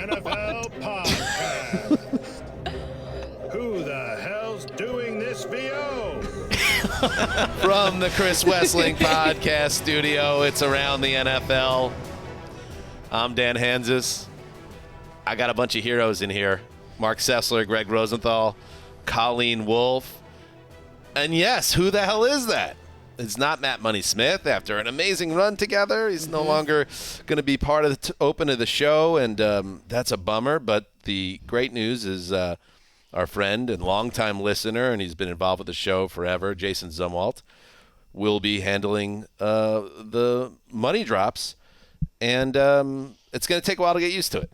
NFL podcast. Who the hell's doing this VO? From the Chris Wessling podcast studio, it's Around the NFL. I'm Dan Hanzus. I got a bunch of heroes in here. Marc Sessler, Gregg Rosenthal, Colleen, Wolfe. And yes, who the hell is that? It's not Matt Money Smith. After an amazing run together, he's no longer going to be part of the open of the show, and that's a bummer. But the great news is our friend and longtime listener, and he's been involved with the show forever, Jason Zumwalt, will be handling the money drops, and it's going to take a while to get used to it.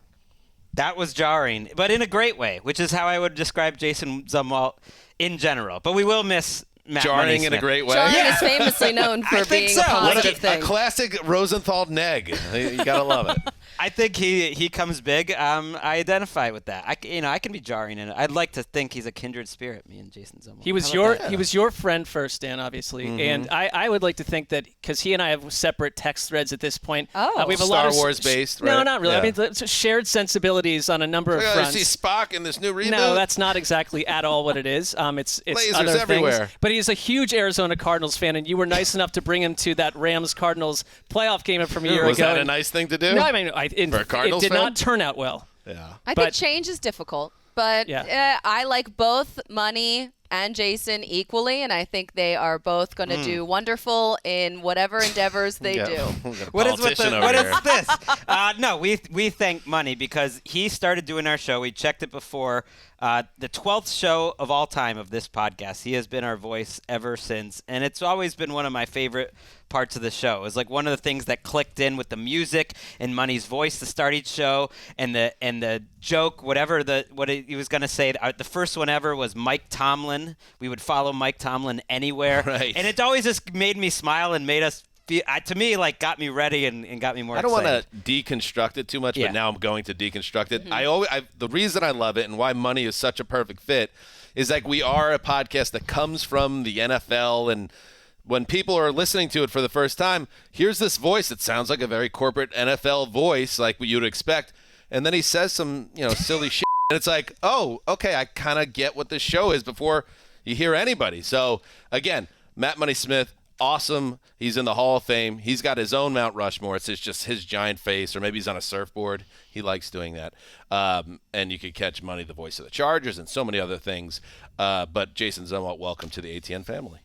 That was jarring, but in a great way, which is how I would describe Jason Zumwalt in general. But we will miss Matt Jarring Money in Smith. a great way. Jarring is famously known for being a positive A thing. classic Rosenthal neg. You got to love it. I think he comes big. I identify with that. I can be jarring in it. I'd like to think he's a kindred spirit, me and Jason Zumwalt. He was your friend first, Dan, obviously, and I would like to think that because he and I have separate text threads at this point. We have a lot of Star Wars based, right? No, not really. Yeah. I mean, it's shared sensibilities on a number of fronts. I see Spock in this new reboot. No, that's not exactly at all what it is. It's Lasers other everywhere. things. But he's a huge Arizona Cardinals fan, and you were nice enough to bring him to that Rams-Cardinals playoff game from a year ago. Was that a nice thing to do? No, I mean, For a Cardinals it did fan? not turn out well. Yeah. I think change is difficult, but Yeah. I like both Money and Jason equally, and I think they are both going to do wonderful in whatever endeavors they do. What is this? No, we thank Money because he started doing our show. We checked it before. The 12th show of all time of this podcast. He has been our voice ever since, and it's always been one of my favorite parts of the show. It was like one of the things that clicked in with the music and Money's voice to start each show, and the joke, what he was going to say. The first one ever was Mike Tomlin. We would follow Mike Tomlin anywhere, right. And it always just made me smile and made us. To me, got me ready and got me more excited. I don't want to deconstruct it too much, but now I'm going to deconstruct it. The reason I love it and why Money is such a perfect fit is we are a podcast that comes from the NFL, and when people are listening to it for the first time, here's this voice that sounds like a very corporate NFL voice, like what you'd expect, and then he says some silly shit, and it's like, oh, okay, I kind of get what this show is before you hear anybody. So again, Matt Money Smith. Awesome. He's in the Hall of Fame. He's got his own Mount Rushmore. It's just his giant face, or maybe he's on a surfboard. He likes doing that. And you could catch Money, the voice of the Chargers, and so many other things. But Jason Zumwalt, welcome to the ATN family.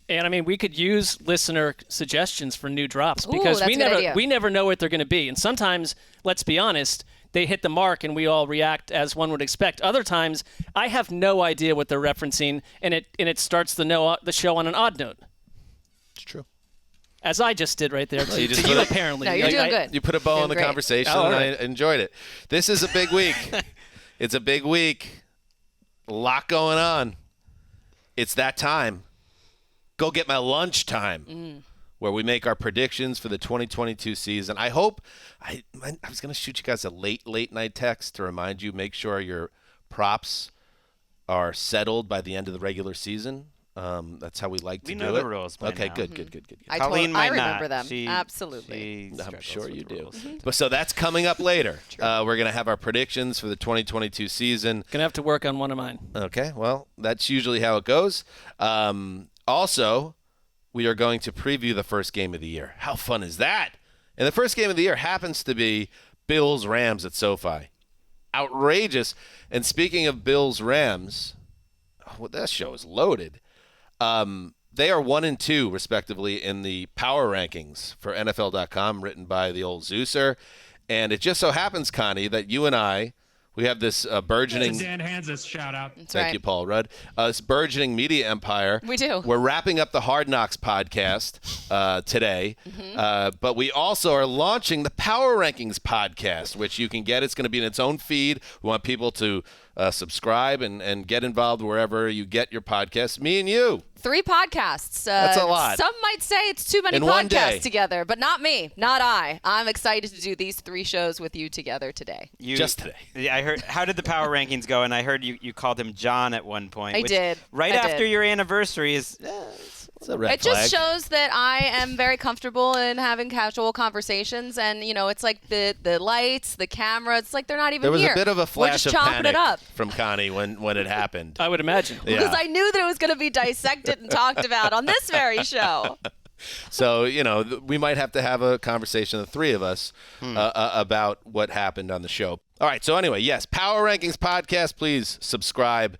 And I mean, we could use listener suggestions for new drops Ooh, because that's a good idea. we never know what they're going to be. And sometimes, let's be honest, they hit the mark and we all react as one would expect. Other times, I have no idea what they're referencing, and it starts the show on an odd note. It's true. As I just did right there to you apparently. No, you're doing good. You put a bow on the great. conversation, Oh, and all I right. enjoyed it. This is a big week. It's a big week. A lot going on. It's that time. Go get my lunch time, where we make our predictions for the 2022 season. I hope I was going to shoot you guys a late night text to remind you, make sure your props are settled by the end of the regular season. That's how we like to do it. We know the rules by Okay, now. good. Colleen might remember not. them. Absolutely. I'm sure you do. But so that's coming up later. We're going to have our predictions for the 2022 season. Going to have to work on one of mine. Okay, well, that's usually how it goes. Also, we are going to preview the first game of the year. How fun is that? And the first game of the year happens to be Bills-Rams at SoFi. Outrageous. And speaking of Bills-Rams, that show is loaded. They are 1 and 2, respectively, in the power rankings for NFL.com, written by the old Zeuser. And it just so happens, Connie, that you and I, we have this burgeoning. Dan Hanzus shout out. Thank you, Paul Rudd. This burgeoning media empire. We do. We're wrapping up the Hard Knocks podcast today, but we also are launching the Power Rankings podcast, which you can get. It's going to be in its own feed. We want people to subscribe and get involved wherever you get your podcasts. Me and you. 3 podcasts. That's a lot. Some might say it's too many In one day. podcasts together, but not me. Not I. I'm excited to do these 3 shows with you together today. Just today. Yeah, I heard. How did the power rankings go? And I heard you called him John at one point. I did. Right I after did. your anniversary is. It's a red It flag. just shows that I am very comfortable in having casual conversations, and it's like the lights, the camera. It's like they're not even There was here. a bit of a We're flash just of chopping panic it up. from Connie when it happened. I would imagine. Yeah. Because I knew that it was going to be dissected and talked about on this very show. So, we might have to have a conversation, the three of us, about what happened on the show. All right. So anyway, yes, Power Rankings Podcast. Please subscribe.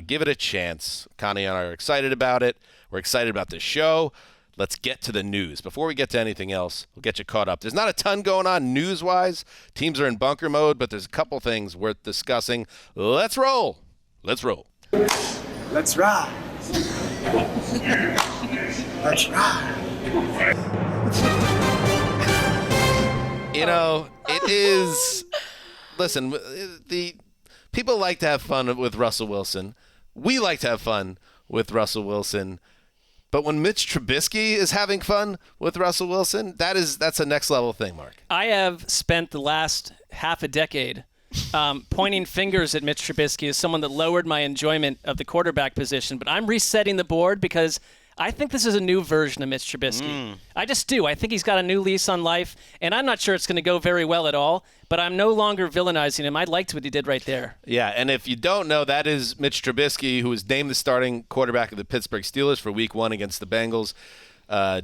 Give it a chance. Connie and I are excited about it. We're excited about this show. Let's get to the news. Before we get to anything else, we'll get you caught up. There's not a ton going on news-wise. Teams are in bunker mode, but there's a couple things worth discussing. Let's roll. Let's roll. Let's ride. Let's ride. It is. Listen, the people like to have fun with Russell Wilson. We like to have fun with Russell Wilson. But when Mitch Trubisky is having fun with Russell Wilson, that's a next level thing, Mark. I have spent the last half a decade pointing fingers at Mitch Trubisky as someone that lowered my enjoyment of the quarterback position. But I'm resetting the board because I think this is a new version of Mitch Trubisky. I just do. I think he's got a new lease on life, and I'm not sure it's going to go very well at all, but I'm no longer villainizing him. I liked what he did right there. Yeah, and if you don't know, that is Mitch Trubisky, who was named the starting quarterback of the Pittsburgh Steelers for Week 1 against the Bengals. A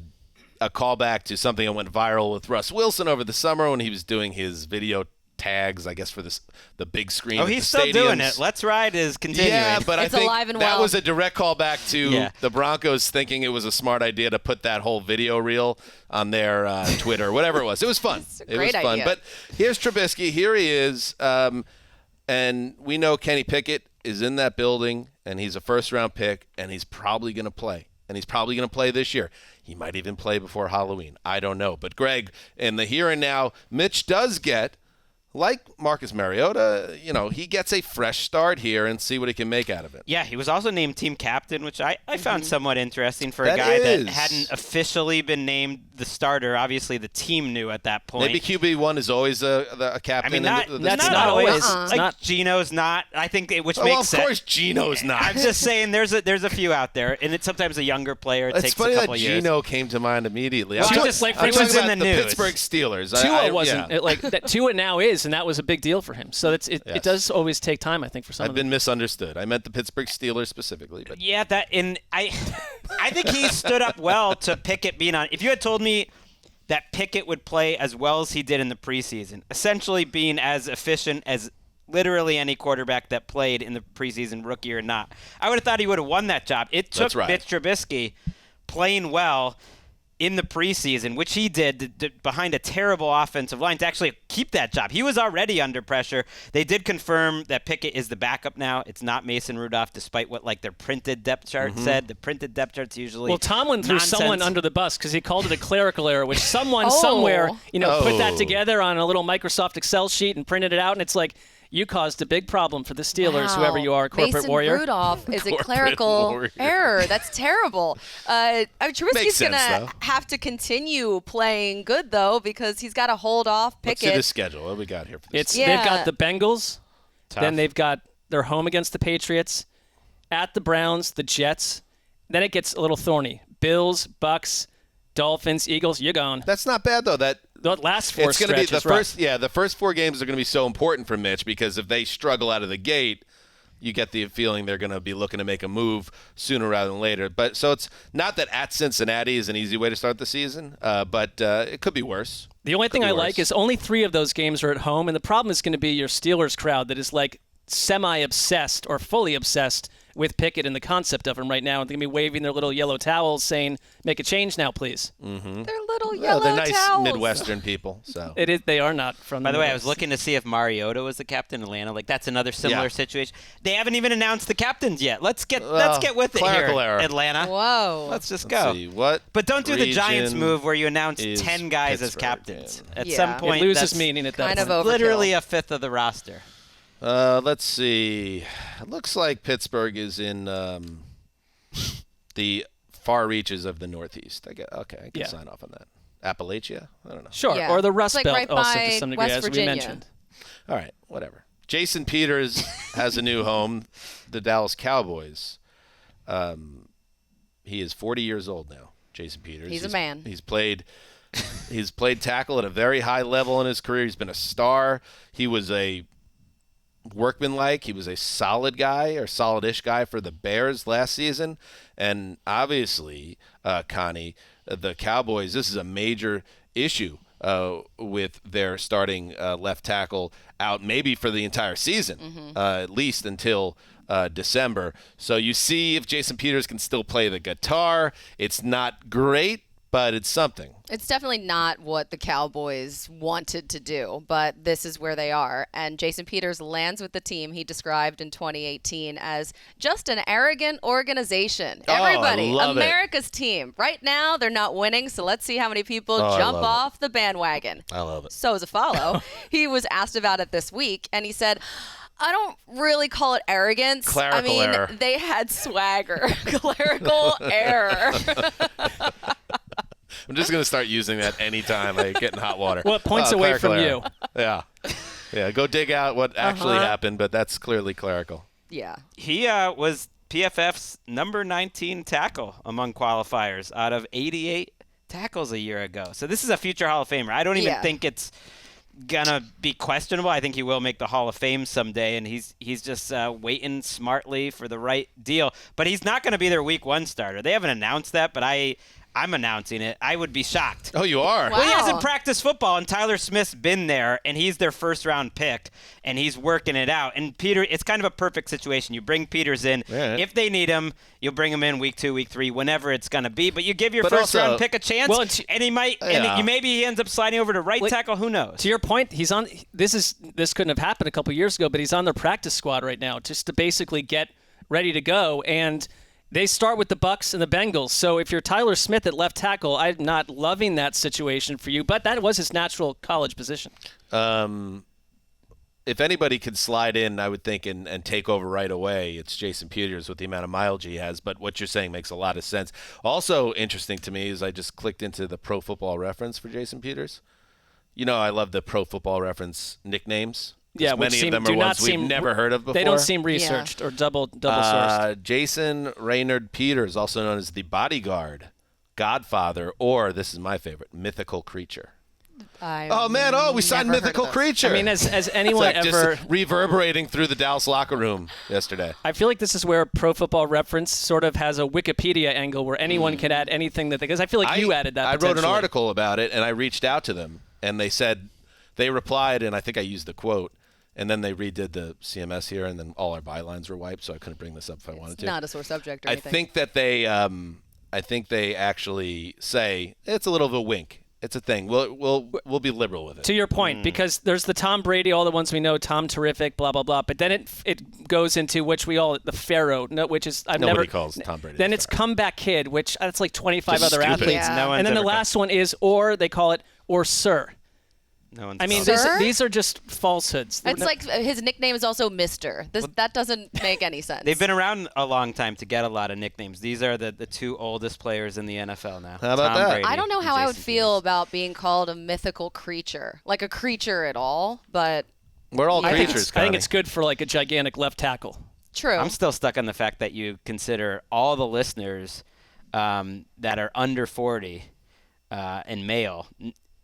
callback to something that went viral with Russ Wilson over the summer when he was doing his video tags, I guess, for the big screen. Oh, at he's the still stadiums. doing it. Let's Ride is continuing. Yeah, but It's I think alive and that well. was a direct callback to the Broncos thinking it was a smart idea to put that whole video reel on their Twitter, whatever it was. It was fun. It was great fun. idea. But here's Trubisky. Here he is. And we know Kenny Pickett is in that building, and he's a first-round pick, and he's probably going to play. And he's probably going to play this year. He might even play before Halloween. I don't know. But, Gregg, in the here and now, Mitch does get, like Marcus Mariota, he gets a fresh start here and see what he can make out of it. Yeah, he was also named team captain, which I found somewhat interesting for a That guy is. that hadn't officially been named the starter. Obviously, the team knew at that point. Maybe QB1 is always a captain. I mean, that's not not always. always. Like It's not. Gino's not. I think which well, makes of sense. course Gino's not. I'm just saying there's a few out there, and it's sometimes a younger player. It It's takes funny a that couple of years. Gino came to mind immediately. Well, I'm I talking- just like I'm for instance talking in about the the news. Pittsburgh Steelers. Tua wasn't like that. Tua now is, and that was a big deal for him. So it Yes. does always take time, I think, for some I've of been them. misunderstood. I meant the Pittsburgh Steelers specifically, but Yeah, I think he stood up well to Pickett being on. If you had told me that Pickett would play as well as he did in the preseason, essentially being as efficient as literally any quarterback that played in the preseason, rookie or not, I would have thought he would have won that job. It took That's right. Mitch Trubisky playing well in the preseason, which he did behind a terrible offensive line, to actually keep that job. He was already under pressure. They did confirm that Pickett is the backup now. It's not Mason Rudolph, despite what their printed depth chart said. The printed depth chart's usually Well, Tomlin threw nonsense. someone under the bus because he called it a clerical error, which someone Oh. somewhere, put that Oh. together on a little Microsoft Excel sheet and printed it out, and it's like, you caused a big problem for the Steelers, Wow. whoever you are, corporate Mason warrior. Rudolph is a Corporate clerical warrior. error. That's terrible. Makes Trubisky's sense, going though. to have to continue playing good, though, because he's got to hold off let's see Pickett. the schedule. What do we got here for this? They've Yeah. got the Bengals, Tough. then they've got their home against the Patriots, at the Browns, the Jets. Then it gets a little thorny. Bills, Bucks, Dolphins, Eagles. You're gone. That's not bad though. That The last four it's going to be stretch the is rough. first. Yeah, the first 4 games are going to be so important for Mitch because if they struggle out of the gate, you get the feeling they're going to be looking to make a move sooner rather than later. But so it's not that at Cincinnati is an easy way to start the season, but it could be worse. The only thing Could I be like worse. is only 3 of those games are at home, and the problem is going to be your Steelers crowd that is like semi-obsessed or fully obsessed with Pickett and the concept of him right now, and they're going to be waving their little yellow towels saying, make a change now, please. They're little Well, yellow they're nice towels. Midwestern people. So They are not from By the way, I Midwest. was looking to see if Mariota was the captain in Atlanta. Like that's another similar Yeah. situation. They haven't even announced the captains yet. Let's get with it here, clerical error. Atlanta. Whoa. Let's just Let's go. see, what But don't do the Giants region move where you announce is 10 guys as Pittsburgh captains. in? At Yeah. some It point, it loses that's meaning at that kind point. of overkill. literally a fifth of the roster. Let's see. It looks like Pittsburgh is in the far reaches of the Northeast. I can Yeah. sign off on that. Appalachia? I don't know. Sure, Yeah. or the Rust It's like Belt right also by to some degree, West as we Virginia. mentioned. All right, whatever. Jason Peters has a new home, the Dallas Cowboys. He is 40 years old now, Jason Peters. He's a man. He's played tackle at a very high level in his career. He's been a star. He was a workmanlike. He was a solid guy or solid-ish guy for the Bears last season. And obviously, Connie, the Cowboys, this is a major issue with their starting left tackle out maybe for the entire season, at least until December. So you see if Jason Peters can still play the guitar. It's not great, but it's something. It's definitely not what the Cowboys wanted to do, but this is where they are. And Jason Peters lands with the team he described in 2018 as just an arrogant organization. Everybody, America's team. Right now, they're not winning, so let's see how many people jump off the bandwagon. I love it. So as a follow, he was asked about it this week, and he said, I don't really call it arrogance. Clerical error. They had swagger. Clerical error. I'm just going to start using that anytime I get in hot water. Well, it points away from you. Yeah. Yeah, go dig out what actually happened, but that's clearly clerical. Yeah. He was PFF's number 19 tackle among qualifiers out of 88 tackles a year ago. So this is a future Hall of Famer. I don't even think it's gonna be questionable. I think he will make the Hall of Fame someday, and he's just waiting smartly for the right deal. But he's not going to be their Week 1 starter. They haven't announced that, but I'm announcing it. I would be shocked. Oh, you are? Wow. Well, he hasn't practiced football, and Tyler Smith's been there, and he's their first-round pick, and he's working it out. And Peter, it's kind of a perfect situation. You bring Peters in. Yeah. If they need him, you'll bring him in Week 2, Week 3, whenever it's going to be. But you give your first-round pick a chance, and he might, and maybe he ends up sliding over to right tackle. Who knows? To your point, he's on. This couldn't have happened a couple years ago, but he's on their practice squad right now, just to basically get ready to go. And they start with the Bucs and the Bengals. So if you're Tyler Smith at left tackle, I'm not loving that situation for you, but that was his natural college position. If anybody could slide in, I would think, and take over right away, it's Jason Peters with the amount of mileage he has. But what you're saying makes a lot of sense. Also interesting to me is I just clicked into the Pro Football Reference for Jason Peters. You know, I love the Pro Football Reference nicknames. Yeah, many of them are ones we've never heard of before. They don't seem researched or double sourced. Jason Raynard Peters, also known as the Bodyguard, Godfather, or, this is my favorite, Mythical Creature. We signed Mythical Creature. I mean, has anyone ever just reverberating through the Dallas locker room yesterday? I feel like this is where Pro Football Reference sort of has a Wikipedia angle where anyone can add anything that because I feel like you added that. I wrote an article about it, and I reached out to them, and they replied, and I think I used the quote. And then they redid the CMS here, and then all our bylines were wiped, so I couldn't bring this up if I wanted to. Not a sore subject or anything. I think that they actually say it's a little of a wink. It's a thing. We'll be liberal with it. To your point, because there's the Tom Brady, all the ones we know, Tom Terrific, blah blah blah. But then it goes into which we all the Pharaoh, which is nobody calls Tom Brady. Then it's Comeback Kid, which that's like 25 Just other stupid. athletes. Yeah. And then the last one is or they call it or Sir. No one's I mean, Sir? these are just falsehoods. It's like his nickname is also Mr. That doesn't make any sense. They've been around a long time to get a lot of nicknames. These are the two oldest players in the NFL now. How about Tom that? Brady I don't know and how I would Jason feel Peters. about being called a mythical creature, like a creature at all, but We're all I think creatures, I think it's good for like a gigantic left tackle. true. I'm still stuck on the fact that you consider all the listeners that are under 40 and male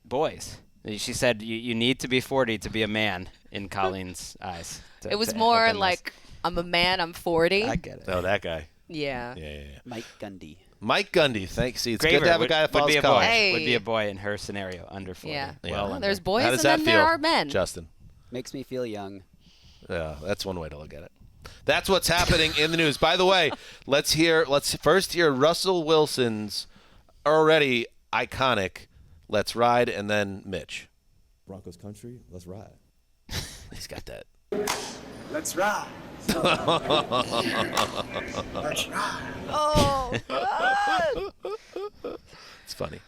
boys. She said you need to be 40 to be a man in Colleen's eyes. It was to more open this. like, I'm a man, I'm 40. I get it. Oh, that guy. Yeah. Yeah. Mike Gundy. Mike Gundy. Thanks. See, it's Graver good to have a guy that would follows be a college. boy. Hey. Would be a boy in her scenario, under 40. Yeah. Well, Well, under. there's boys How and does then that feel, there are men. Justin? Makes me feel young. Yeah, that's one way to look at it. That's what's happening in the news. By the way, let's first hear Russell Wilson's already iconic "Let's Ride" and then Mitch. Broncos country, let's ride. He's got that. Let's ride. Let's ride. Oh, God. It's funny.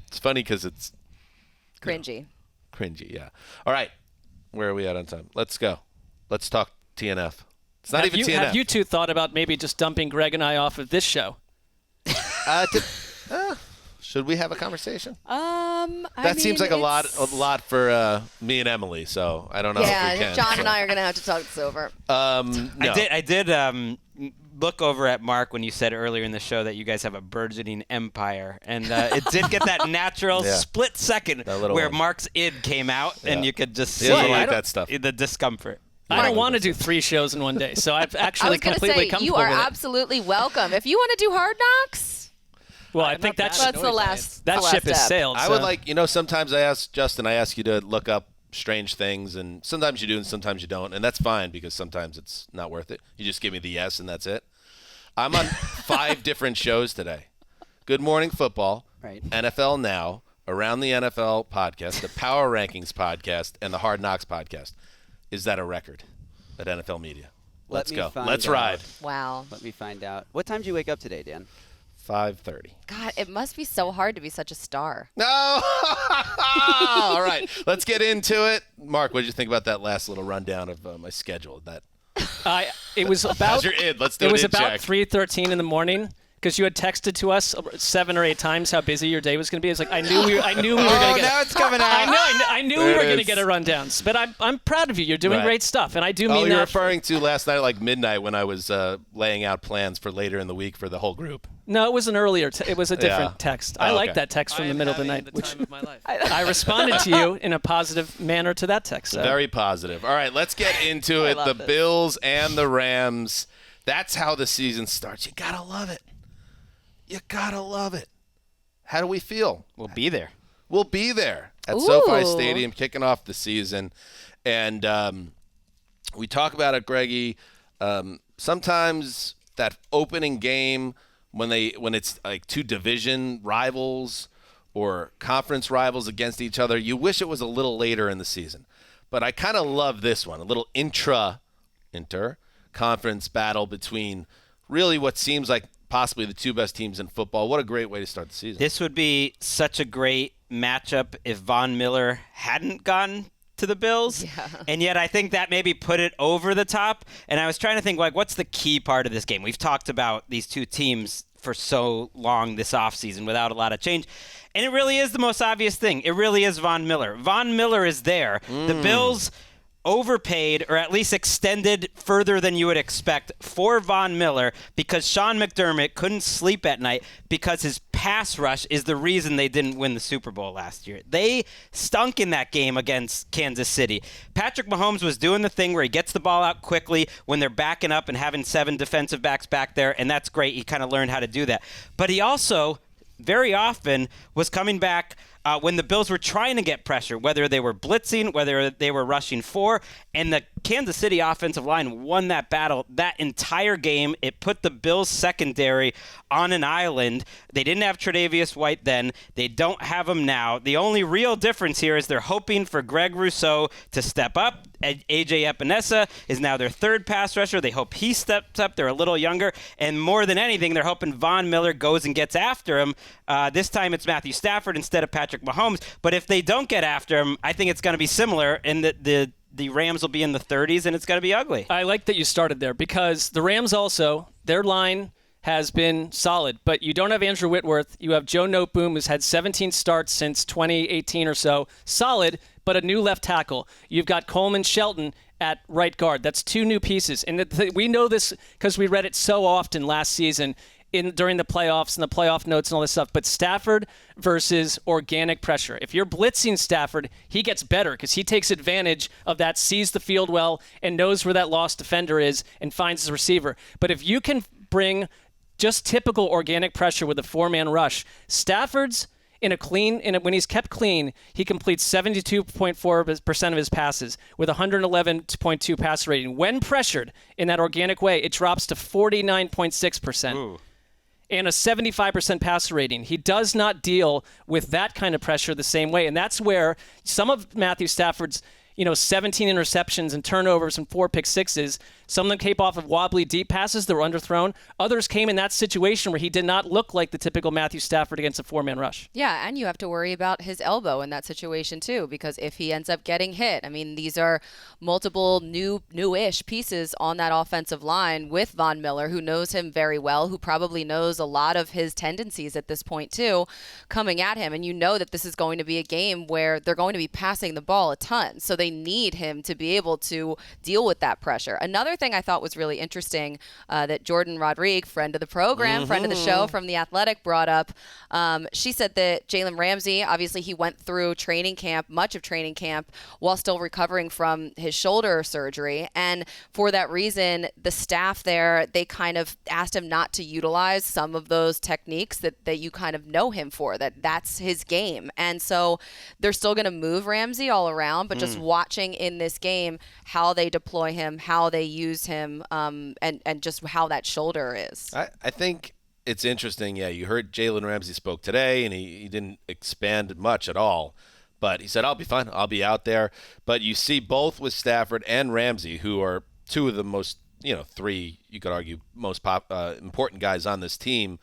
It's funny because it's Cringy. cringy. Yeah. All right. Where are we at on time? Let's go. Let's talk TNF. It's not even TNF. Have you two thought about maybe just dumping Gregg and I off of this show? Should we have a conversation? That seems like a lot for me and Emily, so I don't know if we Yeah, can. John and I are going to have to talk this over. No. I did look over at Mark when you said earlier in the show that you guys have a burgeoning empire, and it did get that natural split second where Mark's id came out, and you could just see that stuff. The discomfort. I don't want to do 3 shows in one day, so I've actually completely comfortable with it. You are absolutely welcome. If you want to do Hard Knocks, well, I think that's the last. That ship has sailed. I would like, sometimes I ask Justin, I ask you to look up strange things, and sometimes you do and sometimes you don't, and that's fine because sometimes it's not worth it. You just give me the yes and that's it. I'm on 5 different shows today. Good Morning Football, right. NFL Now, Around the NFL podcast, the Power Rankings podcast, and the Hard Knocks podcast. Is that a record at NFL Media? Let's go. Let's ride. Wow. Let me find out. What time did you wake up today, Dan? 5:30. God, it must be so hard to be such a star. No! All right. Let's get into it. Mark, what did you think about that last little rundown of my schedule? It was about. How's your id? Let's do it. It was about 3:13 in the morning. Because you had texted to us 7 or 8 times how busy your day was going to be. It's like I knew we were going to get. Now it's coming out. I knew we were going to get a rundown. But I'm proud of you. You're doing great stuff, and I do mean that. You're referring to last night, like midnight, when I was laying out plans for later in the week for the whole group. No, it was an earlier. It was a different text. I like that text from the middle of the night. Time of my life. I responded to you in a positive manner to that text. So. Very positive. All right, let's get into it. The Bills and the Rams. That's how the season starts. You gotta love it. You gotta love it. How do we feel? We'll be there. We'll be there at SoFi Stadium, kicking off the season, and we talk about it, Greggy. Sometimes that opening game when it's like 2 division rivals or conference rivals against each other, you wish it was a little later in the season. But I kind of love this one, a little inter-conference battle between really what seems like possibly the 2 best teams in football. What a great way to start the season. This would be such a great matchup if Von Miller hadn't gone to the Bills. Yeah. And yet I think that maybe put it over the top. And I was trying to think, what's the key part of this game? We've talked about these 2 teams for so long this offseason without a lot of change. And it really is the most obvious thing. It really is Von Miller. Von Miller is there. The Bills overpaid, or at least extended further than you would expect, for Von Miller because Sean McDermott couldn't sleep at night because his pass rush is the reason they didn't win the Super Bowl last year. They stunk in that game against Kansas City. Patrick Mahomes was doing the thing where he gets the ball out quickly when they're backing up and having 7 defensive backs back there, and that's great. He kind of learned how to do that. But he also very often was coming back when the Bills were trying to get pressure, whether they were blitzing, whether they were rushing 4, and the Kansas City offensive line won that battle that entire game. It put the Bills secondary on an island. They didn't have Tre'Davious White then. They don't have him now. The only real difference here is they're hoping for Gregg Rousseau to step up. A.J. Epinesa is now their 3rd pass rusher. They hope he steps up. They're a little younger. And more than anything, they're hoping Von Miller goes and gets after him. This time it's Matthew Stafford instead of Patrick Mahomes. But if they don't get after him, I think it's going to be similar in that the Rams will be in the 30s, and it's going to be ugly. I like that you started there because the Rams also, their line has been solid, but you don't have Andrew Whitworth. You have Joe Noteboom, who's had 17 starts since 2018 or so. Solid, but a new left tackle. You've got Coleman Shelton at right guard. That's 2 new pieces. And we know this because we read it so often last season during the playoffs and the playoff notes and all this stuff. But Stafford versus organic pressure. If you're blitzing Stafford, he gets better because he takes advantage of that, sees the field well, and knows where that lost defender is and finds his receiver. But if you can bring just typical organic pressure with a 4-man rush, Stafford's when he's kept clean, he completes 72.4% of his passes with 111.2 pass rating. When pressured in that organic way, it drops to 49.6%. And a 75% passer rating. He does not deal with that kind of pressure the same way. And that's where some of Matthew Stafford's 17 interceptions and turnovers and 4 pick sixes. Some of them came off of wobbly deep passes that were underthrown. Others came in that situation where he did not look like the typical Matthew Stafford against a 4-man rush. Yeah, and you have to worry about his elbow in that situation too, because if he ends up getting hit, I mean, these are multiple newish pieces on that offensive line with Von Miller, who knows him very well, who probably knows a lot of his tendencies at this point too, coming at him. And you know that this is going to be a game where they're going to be passing the ball a ton. So they need him to be able to deal with that pressure. Another thing I thought was really interesting that Jordan Rodrigue, friend of the program, friend of the show from The Athletic, brought up. She said that Jalen Ramsey, obviously he went through training camp, much of training camp, while still recovering from his shoulder surgery. And for that reason, the staff there, they kind of asked him not to utilize some of those techniques that you kind of know him for, that's his game. And so they're still going to move Ramsey all around, but just watching in this game how they deploy him, how they use him, and just how that shoulder is. I think it's interesting. Yeah, you heard Jalen Ramsey spoke today, and he didn't expand much at all. But he said, I'll be fine. I'll be out there. But you see both with Stafford and Ramsey, who are two of the most, three, you could argue, most important guys on this team,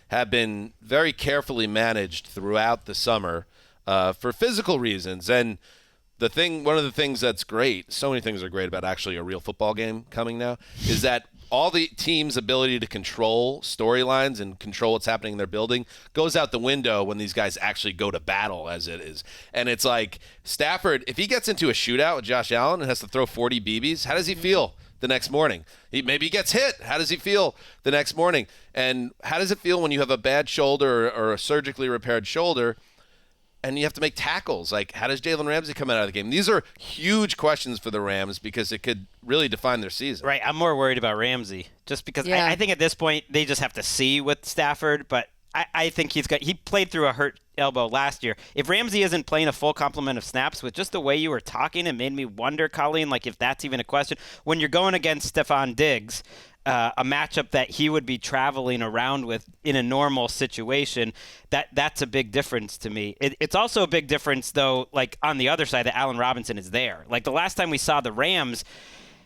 have been very carefully managed throughout the summer for physical reasons. And one of the things that's great, so many things are great about actually a real football game coming now, is that all the team's ability to control storylines and control what's happening in their building goes out the window when these guys actually go to battle, as it is. And it's like Stafford, if he gets into a shootout with Josh Allen and has to throw 40 BBs, how does he feel the next morning? Maybe he gets hit. How does he feel the next morning? And how does it feel when you have a bad shoulder or a surgically repaired shoulder and you have to make tackles? Like, how does Jalen Ramsey come out of the game? These are huge questions for the Rams because it could really define their season. Right. I'm more worried about Ramsey just because I think at this point they just have to see with Stafford, but I think he played through a hurt elbow last year. If Ramsey isn't playing a full complement of snaps, with just the way you were talking, it made me wonder, Colleen, like if that's even a question. When you're going against Stephon Diggs, a matchup that he would be traveling around with in a normal situation, that's a big difference to me. It's also a big difference, though, like on the other side, that Allen Robinson is there. Like the last time we saw the Rams,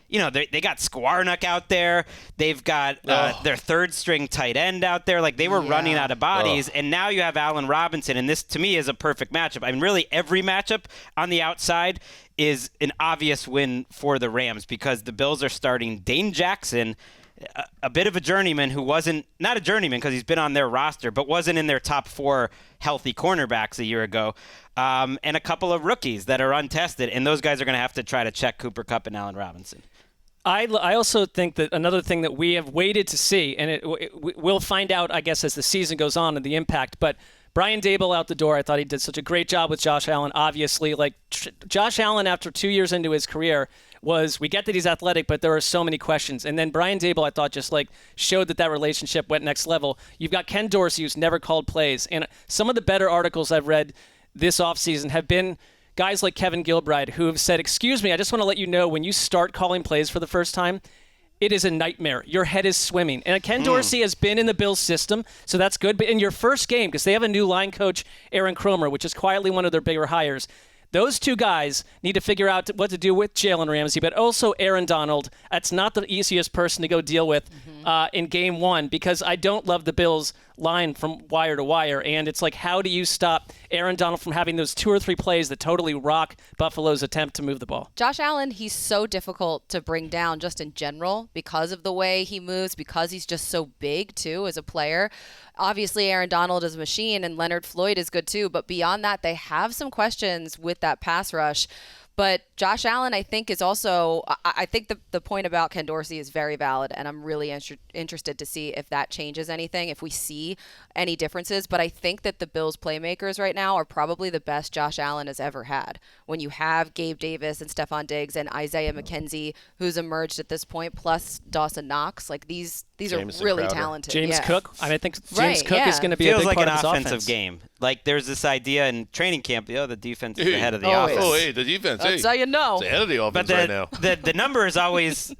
they got Skwarnock out there. They've got their third-string tight end out there. Like, they were running out of bodies, and now you have Allen Robinson, and this, to me, is a perfect matchup. I mean, really, every matchup on the outside is an obvious win for the Rams because the Bills are starting Dane Jackson, a bit of a journeyman who wasn't – not a journeyman because he's been on their roster, but wasn't in their top 4 healthy cornerbacks a year ago, and a couple of rookies that are untested, and those guys are going to have to try to check Cooper Kupp and Allen Robinson. I also think that another thing that we have waited to see, and we'll find out, I guess, as the season goes on and the impact, but Brian Daboll out the door, I thought he did such a great job with Josh Allen. Obviously, Josh Allen, after 2 years into his career, we get that he's athletic, but there are so many questions. And then Brian Daboll, I thought, just showed that relationship went next level. You've got Ken Dorsey, who's never called plays. And some of the better articles I've read this offseason have been guys like Kevin Gilbride, who have said, excuse me, I just want to let you know, when you start calling plays for the first time, it is a nightmare. Your head is swimming. And Ken Dorsey has been in the Bills system, so that's good. But in your first game, because they have a new line coach, Aaron Cromer, which is quietly one of their bigger hires, those two guys need to figure out what to do with Jalen Ramsey, but also Aaron Donald. That's not the easiest person to go deal with in game one, because I don't love the Bills' line from wire to wire. And it's like, how do you stop Aaron Donald from having those 2 or 3 plays that totally rock Buffalo's attempt to move the ball? Josh Allen, he's so difficult to bring down just in general because of the way he moves, because he's just so big, too, as a player. Obviously, Aaron Donald is a machine, and Leonard Floyd is good, too. But beyond that, they have some questions with that pass rush. But Josh Allen, I think, is also – I think the point about Ken Dorsey is very valid, and I'm really interested to see if that changes anything, if we see any differences. But I think that the Bills' playmakers right now are probably the best Josh Allen has ever had. When you have Gabe Davis and Stephon Diggs and Isaiah McKenzie, who's emerged at this point, plus Dawson Knox, like these are really talented. James Cook. I think James Cook is going to be a big part of his offense. Feels like an offensive game. Like, there's this idea in training camp, the defense is ahead of the offense. Oh, hey, the defense. That's how you know. It's ahead of the offense right now. The numbers always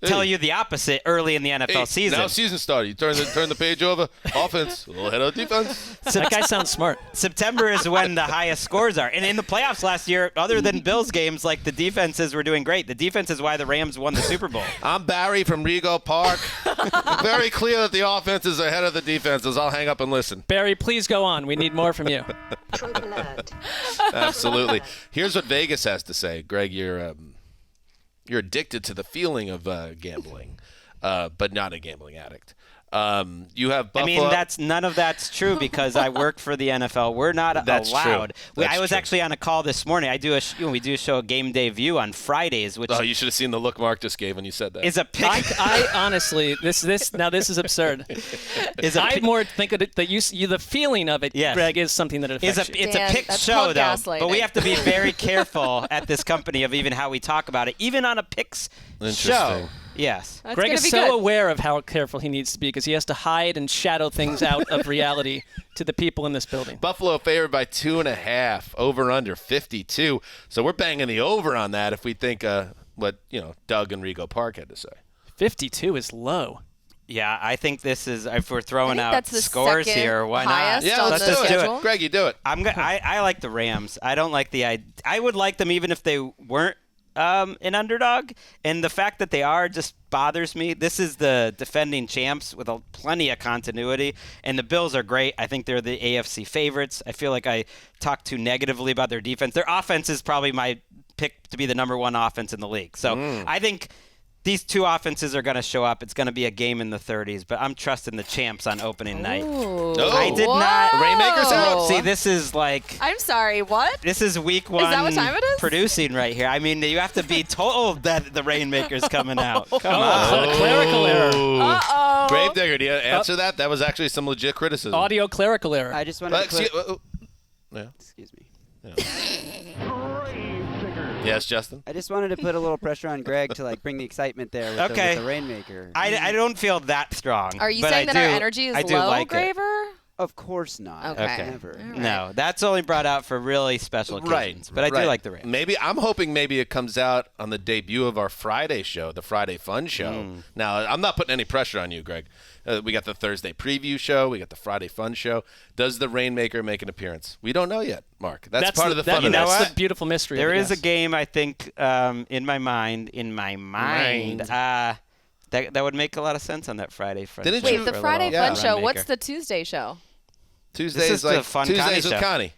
tell you the opposite early in the NFL season. Now season started. You turn the page over. Offense, a little ahead of defense. That guy sounds smart. September is when the highest scores are. And in the playoffs last year, other than Bills games, the defenses were doing great. The defense is why the Rams won the Super Bowl. I'm Barry from Rego Park. Very clear that the offense is ahead of the defenses. I'll hang up and listen. Barry, please go on. We need more from you. Absolutely. Here's what Vegas has to say. Gregg, you're addicted to the feeling of gambling, but not a gambling addict. You have Buffalo. I mean, none of that's true because I work for the NFL. We're not That's allowed. true. I was true. actually on a call this morning. We do a show Game Day View on Fridays, which you should have seen the look Mark just gave when you said that. is a pick. I honestly, this is absurd. I more think of it that the feeling of it, Yes. Greg, is something that affects you. It's Dan, a pick that's show, called though. gaslighting. But we have to be very careful at this company of even how we talk about it, even on a picks Interesting. show. Yes. That's Greg gonna is be so good. aware of how careful he needs to be because he has to hide and shadow things out of reality to the people in this building. Buffalo favored by 2.5, over under 52. So we're banging the over on that if we think what Doug and Rigo Park had to say. 52 is low. Yeah, I think this is, if we're throwing out that's the scores second here, why highest not? Yeah, on let's the do schedule. it. Greg, you do it. I like the Rams. I don't like I would like them even if they weren't an underdog, and the fact that they are just bothers me. This is the defending champs with plenty of continuity, and the Bills are great. I think they're the AFC favorites. I feel like I talk too negatively about their defense. Their offense is probably my pick to be the number one offense in the league. So I think these two offenses are going to show up. It's going to be a game in the 30s, but I'm trusting the champs on opening night. Ooh. I did Whoa. not. Rainmakers out. See, this is like. I'm sorry, what? This is week one. Is that what time it is? Producing right here. I mean, you have to be told that the Rainmaker's coming out. Come on. Clerical error. Uh-oh. Gravedigger, do you answer that? That was actually some legit criticism. Audio clerical error. I just wanted to put, excuse me. Yes, Justin? I just wanted to put a little pressure on Greg to bring the excitement there with, Okay. with the Rainmaker. I don't feel that strong. Are you but saying I that our do- energy is I do low, like it. Graver? Of course not. Okay. Never. All right. No, that's only brought out for really special occasions. But I do like the Rams. Maybe I'm hoping it comes out on the debut of our Friday show, the Friday Fun Show. Now, I'm not putting any pressure on you, Greg. We got the Thursday preview show. We got the Friday Fun Show. Does the Rainmaker make an appearance? We don't know yet, Mark. That's part of the fun of know this. what? That's the beautiful mystery. There of it, is a yes. game, I think, in my mind, that would make a lot of sense on that Friday Fun Didn't Show. you- Wait, the for a Friday little Fun Show. Rainmaker. What's the Tuesday show? Tuesdays This is the fun Connie Tuesdays with show. Connie.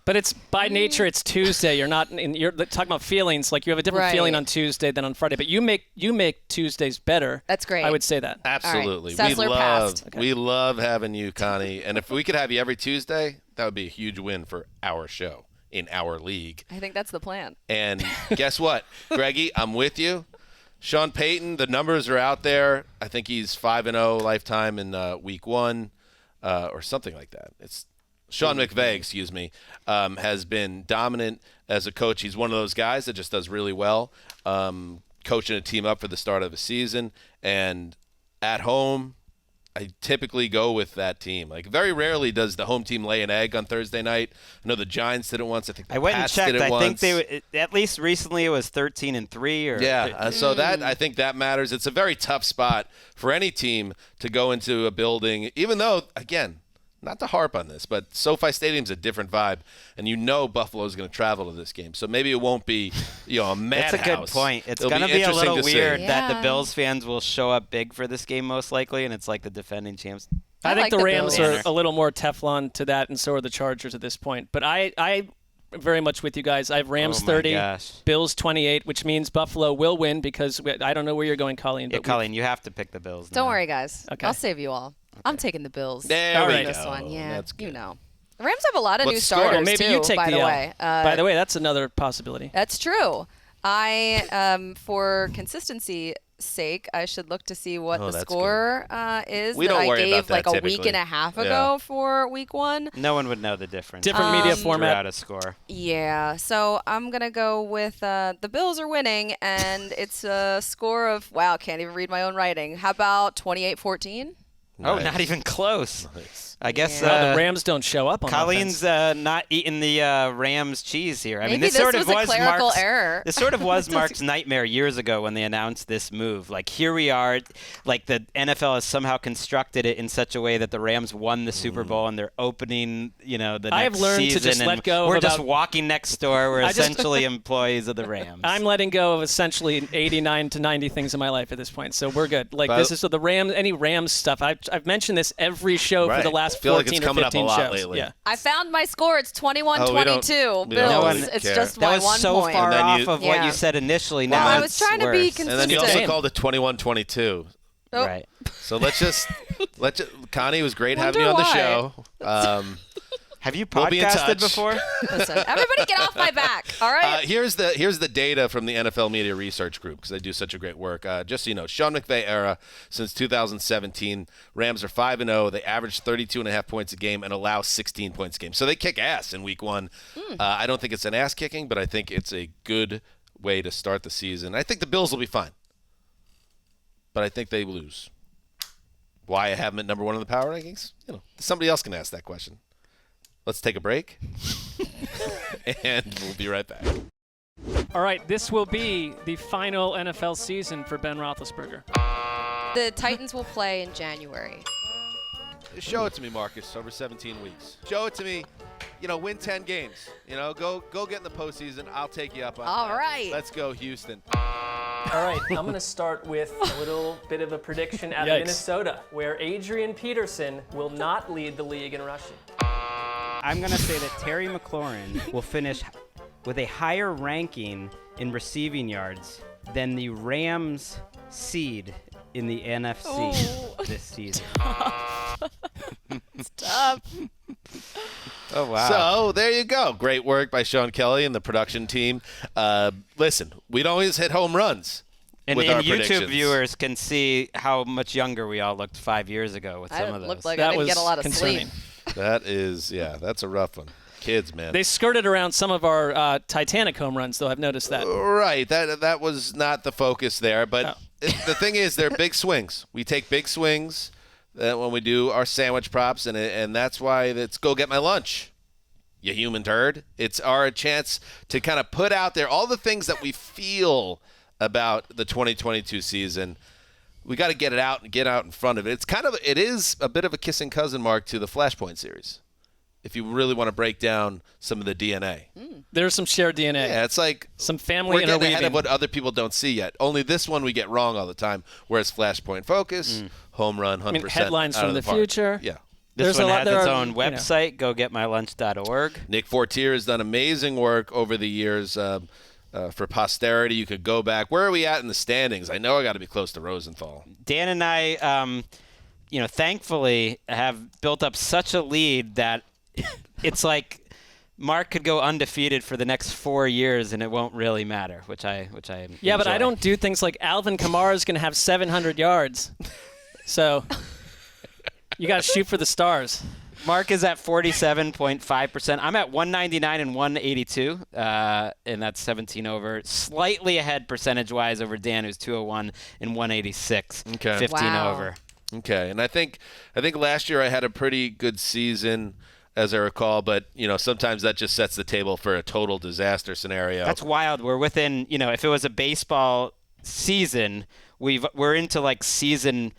But it's by nature, it's Tuesday. You're not. You're talking about feelings. Like you have a different Right. feeling on Tuesday than on Friday. But you make Tuesdays better. That's great. I would say that. Absolutely. Sessler passed. We love having you, Connie. And if we could have you every Tuesday, that would be a huge win for our show in our league. I think that's the plan. And guess what, Greggy, I'm with you. Sean Payton, the numbers are out there. I think he's 5-0 lifetime in week 1 or something like that. It's Sean McVay, excuse me, has been dominant as a coach. He's one of those guys that just does really well, coaching a team up for the start of a season. And at home, I typically go with that team. Like, very rarely does the home team lay an egg on Thursday night. I know the Giants did it once. I think the I went and Pats checked. did it I once. think at least recently it was 13-3 or Yeah, so that I think that matters. It's a very tough spot for any team to go into a building, even though, again, not to harp on this, but SoFi Stadium's a different vibe, and Buffalo's going to travel to this game. So maybe it won't be, a madhouse. That's a good point. It's It'll going to be a interesting little to see. weird that the Yeah. Bills fans will show up big for this game most likely, and it's like the defending champs. I think like the the Rams Bills. are a little more Teflon to that, and so are the Chargers at this point. But I very much with you guys. I have Rams Oh my 30, gosh. Bills 28, which means Buffalo will win because I don't know where you're going, Colleen. Yeah, But Colleen, you have to pick the Bills. Don't now. worry, guys. Okay. I'll save you all. I'm taking the Bills. There All we right. go. This one, yeah. That's good. The Rams have a lot of What's new the score? starters Well, maybe too. you take by the the L. way. By the way, that's another possibility. That's true. I, for consistency sake, I should look to see what the that's score is We that don't I worry gave about that like a week typically. and a half Yeah. ago for week 1. No one would know the difference. Different media Threw format. out a score. Yeah, so I'm going to go with the Bills are winning, and it's a score of, wow, can't even read my own writing. How about 28-14? Oh, Nice. not even close. I guess Yeah. Well, the Rams don't show up on Colleen's offense. not eating the Rams cheese here. I mean, Maybe this sort this of was a was clerical Mark's error. This sort of was Mark's nightmare years ago when they announced this move. Like, here we are, like the NFL has somehow constructed it in such a way that the Rams won the Super Bowl and they're opening, the next I have learned to season, just and let go of We're just about- walking next door. We're I just- essentially employees of the Rams. I'm letting go of essentially 89 to 90 things in my life at this point, so we're good. Like But- this is so the Rams, any Rams stuff. I've mentioned this every show Right. for the last I feel like 14 it's or coming up a 15 lot shows. lately. Yeah. I found my score. It's 21-22. we don't Bills. really It's care. just that my was 1 so point. far And then off you- of what Yeah. you said initially. Well, now I was it's trying to be worse. consistent. And then you also Consistent. called it 21-22. Oh. Right. So let's just Connie, it was great Wonder having you on the why. show. Have you We'll be in podcasted touch. before? Listen, everybody get off my back. All right. Here's the data from the NFL Media Research Group because they do such a great work. Just so you know, Sean McVay era since 2017, Rams are 5-0. They average 32.5 points a game and allow 16 points a game. So they kick ass in week 1. I don't think it's an ass kicking, but I think it's a good way to start the season. I think the Bills will be fine, but I think they lose. Why I have them at number 1 in the power rankings? Somebody else can ask that question. Let's take a break, and we'll be right back. All right, this will be the final NFL season for Ben Roethlisberger. The Titans will play in January. Show it to me, Marcus, over 17 weeks. Show it to me. Win 10 games. Go get in the postseason. I'll take you up on All that. right. Let's go, Houston. All right, I'm going to start with a little bit of a prediction out of Minnesota, where Adrian Peterson will not lead the league in rushing. I'm going to say that Terry McLaurin will finish with a higher ranking in receiving yards than the Rams seed in the NFC this season. Stop. Oh, wow. So there you go. Great work by Sean Kelly and the production team. Listen, we don't always hit home runs. And with our YouTube predictions. viewers can see how much younger we all looked 5 years ago with some of those. Looked like That I didn't was get a lot of concerning. sleep. That is, that's a rough one. Kids, man. They skirted around some of our Titanic home runs, though. I've noticed that. Right. That was not the focus there. But the thing is, they're big swings. We take big swings when we do our sandwich props, and that's why it's go get my lunch, you human turd. It's our chance to kind of put out there all the things that we feel about the 2022 season. We got to get it out and get out in front of it. It is a bit of a kissing cousin, Mark, to the Flashpoint series. If you really want to break down some of the DNA. There's some shared DNA. Yeah, it's like some family we're getting ahead of interweaving. what other people don't see yet. Only this one we get wrong all the time, whereas Flashpoint Focus, home run, 100% headlines out from of the park. future. Yeah. This one has its own website, gogetmylunch.org. Nick Fortier has done amazing work over the years for posterity. You could go back. Where are we at in the standings? I know I got to be close to Rosenthal. Dan and I, thankfully have built up such a lead that it's like Mark could go undefeated for the next 4 years and it won't really matter, which I Yeah, but I don't do things like Alvin Kamara is going to have 700 yards. So you got to shoot for the stars. Mark is at 47.5%. I'm at 199 and 182, and that's 17 over. Slightly ahead percentage-wise over Dan, who's 201 and 186. Okay. 15 Wow. over. Okay, and I think last year I had a pretty good season, as I recall, but sometimes that just sets the table for a total disaster scenario. That's wild. We're within, if it was a baseball season, we're into like season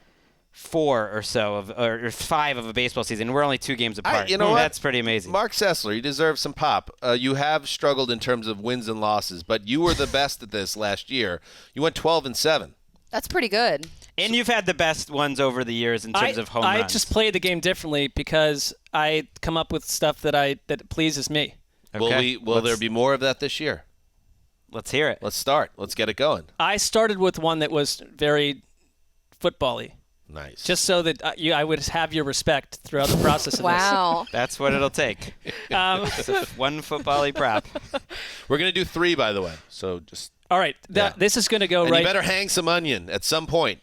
4 or so or 5 of a baseball season. We're only 2 games apart. You know what? That's pretty amazing. Marc Sessler, you deserve some pop. You have struggled in terms of wins and losses, but you were the best at this last year. You went 12-7. That's pretty good. And you've had the best ones over the years in terms of home runs. I just play the game differently because I come up with stuff that pleases me. Okay. Will there be more of that this year? Let's hear it. Let's start. Let's get it going. I started with one that was very football-y. Nice. Just so that I would have your respect throughout the process of Wow. That's what it'll take. this. One football-y prop. We're going to do 3, by the way. So just. All right. This is going to go and right. you better hang some onion at some point,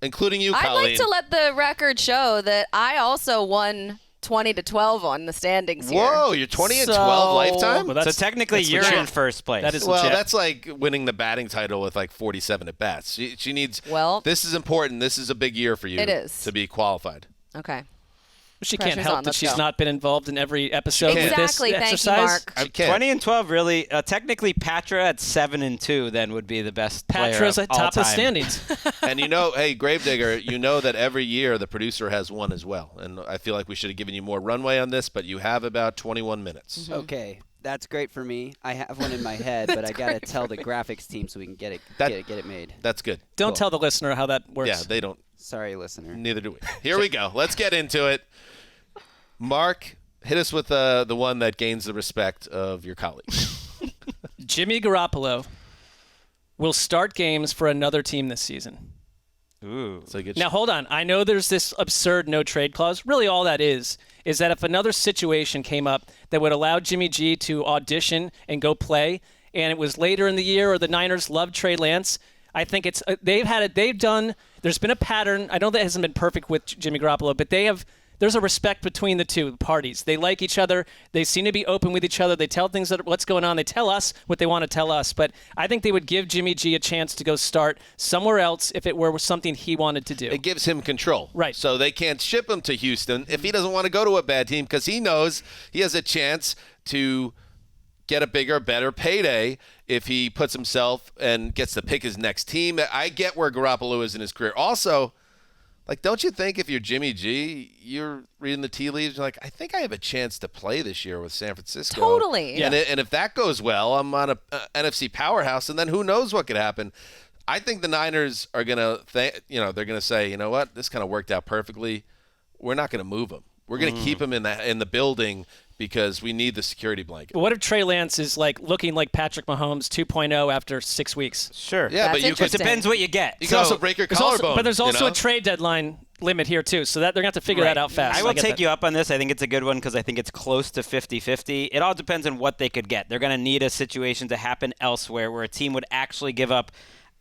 including you, I'd Colleen. like to let the record show that I also won 20-12 on the standings here. Whoa, you're 20 and 12 So- lifetime? Well, So technically, that's you're legit. in first place. That is Well, legit. that's like winning the batting title with like 47 at bats. She needs. Well- this is important. This is a big year for you. It is. To be qualified. Okay. She can't Pressure's help on. that Let's she's go. not been involved in every episode with this Exactly. Thank you, exercise. Mark. She can't. 20 and 12 really. Technically, Patra at 7-2 then would be the best player Patra's of at all top of the time. standings. And hey, Gravedigger, you know that every year the producer has one as well. And I feel like we should have given you more runway on this, but you have about 21 minutes. Okay, that's great for me. I have one in my head, but I gotta tell the graphics team so we can get it made. That's good. Don't Cool. tell the listener how that works. Yeah, they don't. Sorry, listener. Neither do we. Here we go. Let's get into it. Mark, hit us with the one that gains the respect of your colleagues. Jimmy Garoppolo will start games for another team this season. Ooh. So Now, hold on. I know there's this absurd no-trade clause. Really, all that is that if another situation came up that would allow Jimmy G to audition and go play, and it was later in the year or the Niners loved Trey Lance, I think it's there's been a pattern. I know that hasn't been perfect with Jimmy Garoppolo, but there's a respect between the two parties. They like each other. They seem to be open with each other. They tell things what's going on. They tell us what they want to tell us. But I think they would give Jimmy G a chance to go start somewhere else if it were something he wanted to do. It gives him control. Right. So they can't ship him to Houston if he doesn't want to go to a bad team because he knows he has a chance to get a bigger, better payday if he puts himself and gets to pick his next team. I get where Garoppolo is in his career. Also, don't you think if you're Jimmy G, you're reading the tea leaves, you're like, I think I have a chance to play this year with San Francisco. Totally. Yeah. And if that goes well, I'm on a NFC powerhouse, and then who knows what could happen. I think the Niners are going to they're going to say, you know what, this kind of worked out perfectly. We're not going to move him. We're going to keep him in the building because we need the security blanket. What if Trey Lance is looking like Patrick Mahomes 2.0 after 6 weeks? Sure. Yeah, That's but It depends what you get. You can also break your collarbone. But there's also a trade deadline limit here, too, so that they're going to have to figure that out fast. I will take you up on this. I think it's a good one because I think it's close to 50-50. It all depends on what they could get. They're going to need a situation to happen elsewhere where a team would actually give up,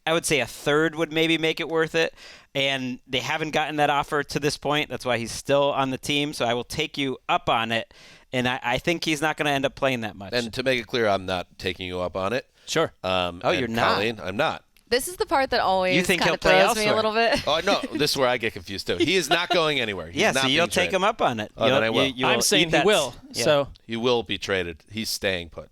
I would say a third would maybe make it worth it, and they haven't gotten that offer to this point. That's why he's still on the team, so I will take you up on it, and I think he's not going to end up playing that much. And to make it clear, I'm not taking you up on it. Sure. You're not? Colleen, I'm not. This is the part that always You think kind he'll of play throws me a elsewhere? little bit. Oh, no, this is where I get confused, too. He is not going anywhere. He's not so you'll being take traded. him up on it. Oh, then I will. I'm saying he will. Yeah. So He will be traded. He's staying put.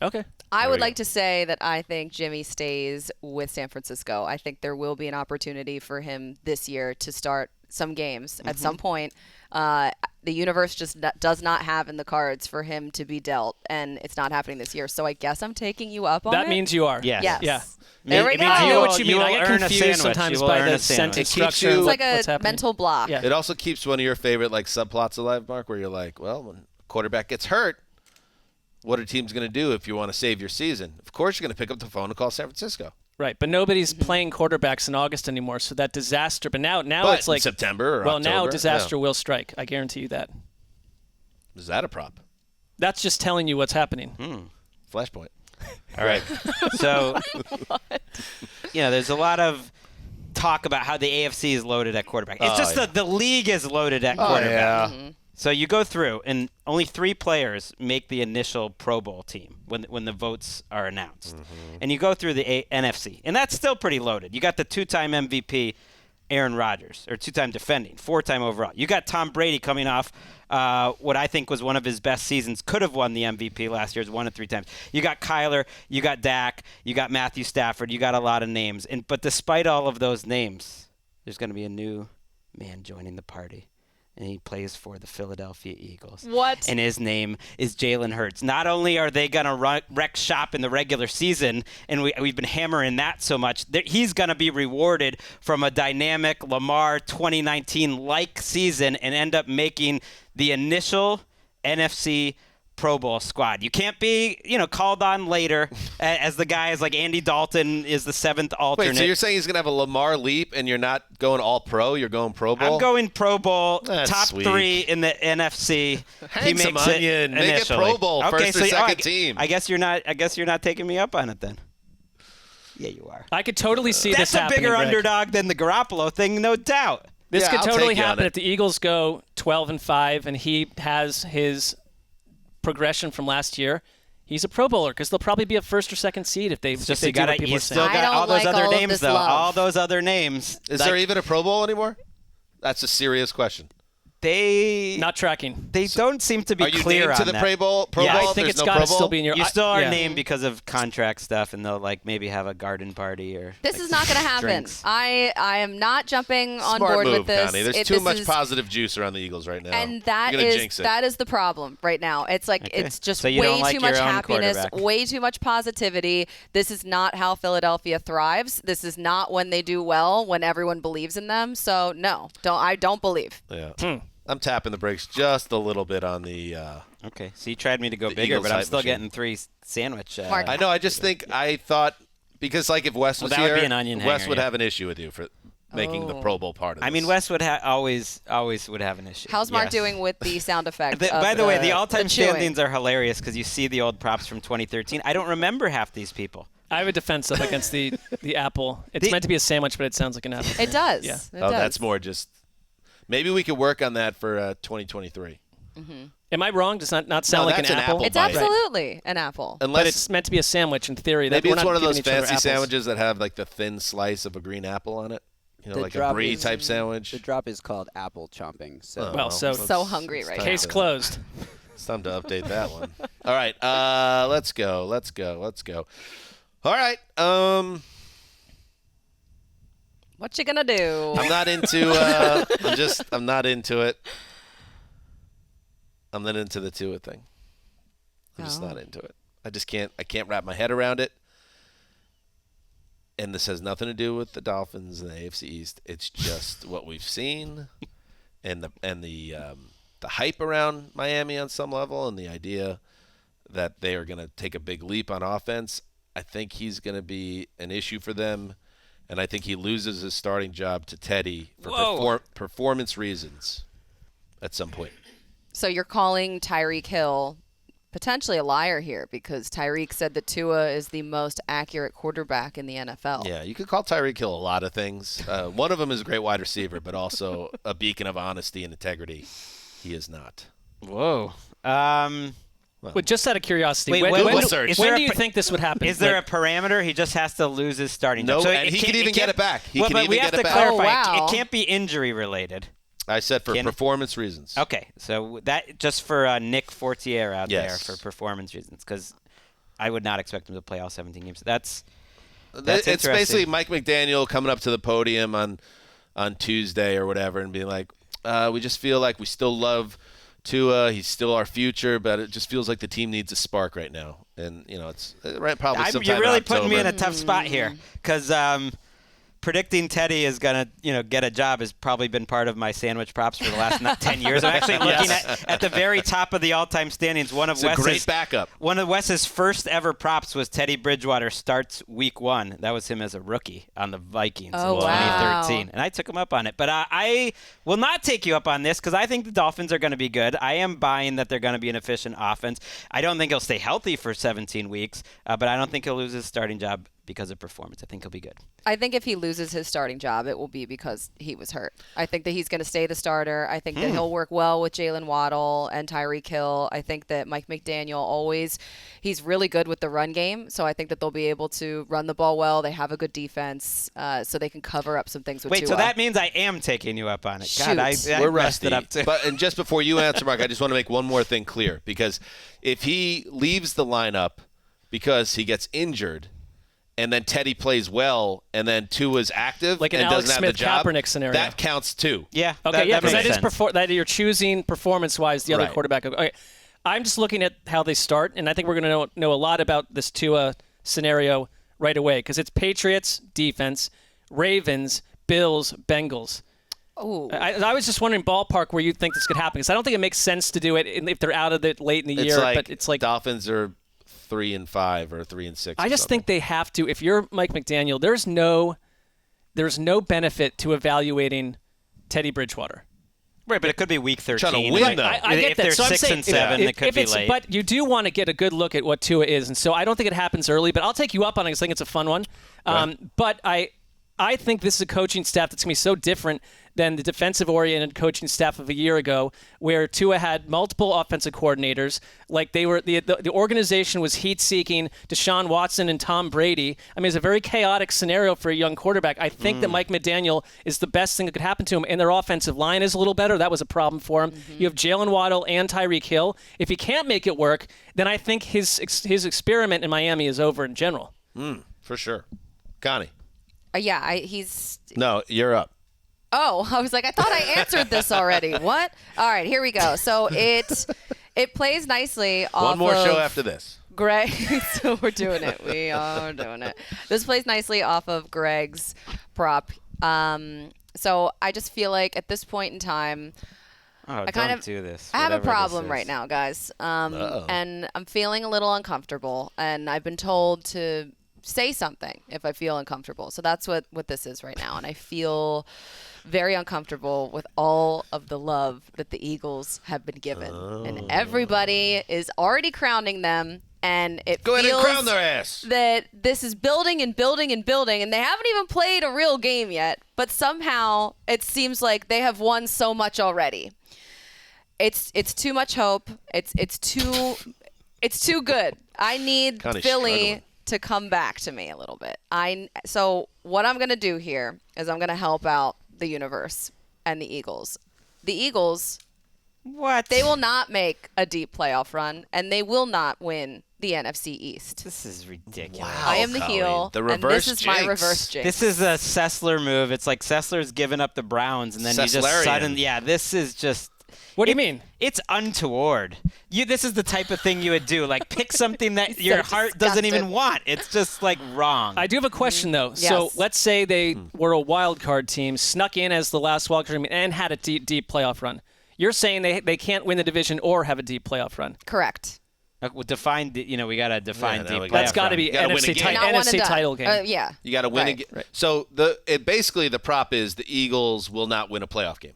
okay. I There would we like go. to say that I think Jimmy stays with San Francisco. I think there will be an opportunity for him this year to start some games at some point. The universe just does not have in the cards for him to be dealt, and it's not happening this year. So I guess I'm taking you up on That it. means you are. Yes. Yes. Yeah. There we It go. means I know what you you mean. will I get earn a confused sandwich. sometimes You will by earn the a sandwich. sentence It keeps structure. you- and It's like what's a happening. mental block. Yeah. It also keeps one of your favorite subplots alive, Mark, where you're like, well, when a quarterback gets hurt, what are teams going to do if you want to save your season? Of course, you're going to pick up the phone and call San Francisco. Right, but nobody's playing quarterbacks in August anymore, so that disaster. But now But it's like in September or well, now October, disaster will strike. I guarantee you that. Is that a prop? That's just telling you what's happening. Flashpoint. All right. So, there's a lot of talk about how the AFC is loaded at quarterback. It's just yeah. the league is loaded at quarterback. Yeah. So you go through, and only 3 players make the initial Pro Bowl team when the votes are announced. And you go through the NFC, and that's still pretty loaded. You got the 2-time MVP, Aaron Rodgers, or 2-time defending, 4-time overall. You got Tom Brady coming off what I think was one of his best seasons, could have won the MVP last year, has won it 3 times. You got Kyler, you got Dak, you got Matthew Stafford, you got a lot of names. But despite all of those names, there's going to be a new man joining the party. And he plays for the Philadelphia Eagles. What? And his name is Jalen Hurts. Not only are they going to wreck shop in the regular season, and we've been hammering that so much, he's going to be rewarded from a dynamic Lamar 2019-like season and end up making the initial NFC Pro Bowl squad. You can't be, called on later as the guy is like Andy Dalton is the 7th alternate. Wait, so you're saying he's going to have a Lamar leap and you're not going all pro? You're going Pro Bowl? I'm going Pro Bowl, That's top sweet. 3 in the NFC. Hang some onion. Make it initially. Pro Bowl, first or second team. I guess you're not taking me up on it then. Yeah, you are. I could totally see That's this a happening. bigger Greg. underdog than the Garoppolo thing, no doubt. This Yeah, could I'll totally take you on happen it. if the Eagles go 12-5 and he has his progression from last year. He's a Pro Bowler because they'll probably be a first or second seed if they It's just do you got what people are you still saying. I got don't all those like other all of names this though. love. All those other names. Is there even a Pro Bowl anymore? That's a serious question. They Not tracking. they don't seem to be Are you clear named to on the that. Pro Bowl? Yeah, I Bowl? think There's it's no got Pro to still Bowl? be in your. You still are yeah. named because of contract stuff, and they'll maybe have a garden party or. This is not going to happen. drinks. I am not jumping on Smart board move, with this. Connie. There's too this much is- positive juice around the Eagles right now. And that You're gonna is jinx it. that is the problem right now. It's like Okay. it's just So you way don't like too much your own happiness, quarterback. way too much positivity. This is not how Philadelphia thrives. This is not when they do well, when everyone believes in them. So no, I don't believe. Yeah. I'm tapping the brakes just a little bit on the. Okay, so you tried me to go The bigger, Eagles but I'm hype still machine. getting 3 sandwich. Mark. I know. I just think I thought because if Wes was that would here, be an onion Wes hanger, would yeah. have an issue with you making the Pro Bowl part of this. I mean, Wes would always would have an issue. How's Mark Yes. doing with the sound effect? By the way, the all-time chewing? standings are hilarious because you see the old props from 2013. I don't remember half these people. I have a defense up against the apple. It's meant to be a sandwich, but it sounds like an apple. It does. Yeah. It Oh, does. that's more just. Maybe we could work on that for 2023. Am I wrong? Does not sound like that's an an apple? apple It's bite. absolutely an apple. But Unless it's meant to be a sandwich in theory. maybe We're it's not one of giving those each other fancy apples. sandwiches that have like the thin slice of a green apple on it. You know, The like a drop brie is- type sandwich. The drop is called apple chomping. So Well, so So hungry right now. case closed. It's time to update that one. All right, let's go. All right, What you gonna do? I'm not into. I'm not into it. I'm not into the Tua thing. I'm just not into it. I can't wrap my head around it. And this has nothing to do with the Dolphins and the AFC East. It's just what we've seen, and the hype around Miami on some level, and the idea that they are going to take a big leap on offense. I think he's going to be an issue for them, and I think he loses his starting job to Teddy for performance reasons at some point. So you're calling Tyreek Hill potentially a liar here because Tyreek said that Tua is the most accurate quarterback in the NFL. Yeah, you could call Tyreek Hill a lot of things. One of them is a great wide receiver, but also a beacon of honesty and integrity. He is not. Whoa. But just out of curiosity, Wait, when Google do- search. when Is there do a you pa- think this would happen? Is there Like, a parameter? He just has to lose his starting No, job. So and he can even get it back. He can but even we get have it to back. clarify. Oh, wow. It can't be injury related. I said for Can- performance reasons. Okay, so that just for Nick Fortier out Yes. there for performance reasons, because I would not expect him to play all 17 games. That's It's interesting. basically Mike McDaniel coming up to the podium on Tuesday or whatever and being like, we just feel like we still love Tua. He's still our future, but it just feels like the team needs a spark right now. And, it's probably sometime you're really in putting me in October. a tough spot here, because predicting Teddy is gonna get a job has probably been part of my sandwich props for the last 10 years. I'm actually looking at the very top of the all-time standings. It's a great backup. One of Wes's first ever props was Teddy Bridgewater starts week 1. That was him as a rookie on the Vikings in 2013. And I took him up on it. But I will not take you up on this because I think the Dolphins are going to be good. I am buying that they're going to be an efficient offense. I don't think he'll stay healthy for 17 weeks, but I don't think he'll lose his starting job because of performance. I think he'll be good. I think if he loses his starting job, it will be because he was hurt. I think that he's going to stay the starter. I think that he'll work well with Jalen Waddle and Tyreek Hill. I think that Mike McDaniel he's really good with the run game. So I think that they'll be able to run the ball well. They have a good defense, so they can cover up some things with Wait, Tua. so that means I am taking you up on it. Shoot. God, I We're messed rusty. it up too. And just before you answer, Mark, I just want to make one more thing clear, because if he leaves the lineup because he gets injured, and then Teddy plays well, and then Tua's active Like an and Alex doesn't have the Smith job, Kaepernick scenario. that counts too. Yeah. Okay, yeah, because makes that is sense. that you're choosing performance-wise the other Right. quarterback. Okay, I'm just looking at how they start, and I think we're going to know a lot about this Tua scenario right away because it's Patriots defense, Ravens, Bills, Bengals. Ooh. I was just wondering ballpark where you think this could happen because I don't think it makes sense to do it if they're out of it late in the year. But it's like Dolphins are 3-5 or 3-6. I just think they have to. If you're Mike McDaniel, there's no benefit to evaluating Teddy Bridgewater. Right, but it could be week 13. Trying to win, though. I get if that. they're So I'm 6 saying, and 7, it could be late. But you do want to get a good look at what Tua is, and so I don't think it happens early. But I'll take you up on it because I think it's a fun one. But I think this is a coaching staff that's going to be so different than the defensive-oriented coaching staff of a year ago, where Tua had multiple offensive coordinators. Like they were, the organization was heat-seeking Deshaun Watson and Tom Brady. I mean, it's a very chaotic scenario for a young quarterback. I think that Mike McDaniel is the best thing that could happen to him, and their offensive line is a little better. That was a problem for him. You have Jalen Waddle and Tyreek Hill. If he can't make it work, then I think his experiment in Miami is over in general. for sure. Connie. He's No, you're up. Oh, I was like, I thought I answered this already. What? All right, here we go. So it plays nicely off One more of show after this. Gregg. So we're doing it. We are doing it. This plays nicely off of Gregg's prop. So I just feel like at this point in time, Oh, I kind don't of do this. I have a whatever this problem is. right now, guys. And I'm feeling a little uncomfortable. And I've been told to say something if I feel uncomfortable. So that's what this is right now. And I feel very uncomfortable with all of the love that the Eagles have been given. And everybody is already crowning them. And it Go ahead and feels crown their ass. that this is building and building and building. And they haven't even played a real game yet. But somehow it seems like they have won so much already. It's too much hope. It's too good. I need Kinda Philly struggling. to come back to me a little bit. So what I'm going to do here is I'm going to help out the universe and the Eagles. The Eagles, they will not make a deep playoff run, and they will not win the NFC East. This is ridiculous. Wow, I am the Colleen. heel, The and reverse this is my jinx. reverse jinx. This is a Sessler move. It's like Sessler's given up the Browns, and then you just Sesslerian. suddenly, this is just. What do you mean? It's untoward. This is the type of thing you would do. Like, pick something that So your heart doesn't even disgusted. want. It's just, like, wrong. I do have a question, though. So Yes. let's say they were a wild card team, snuck in as the last wild card team, and had a deep playoff run. You're saying they can't win the division or have a deep playoff run. Correct. We got to define now deep we playoff That's got to run. be You gotta win a NFC, game. Not one and NFC done. title game. Yeah. You got to win Right. again. So basically the prop is the Eagles will not win a playoff game.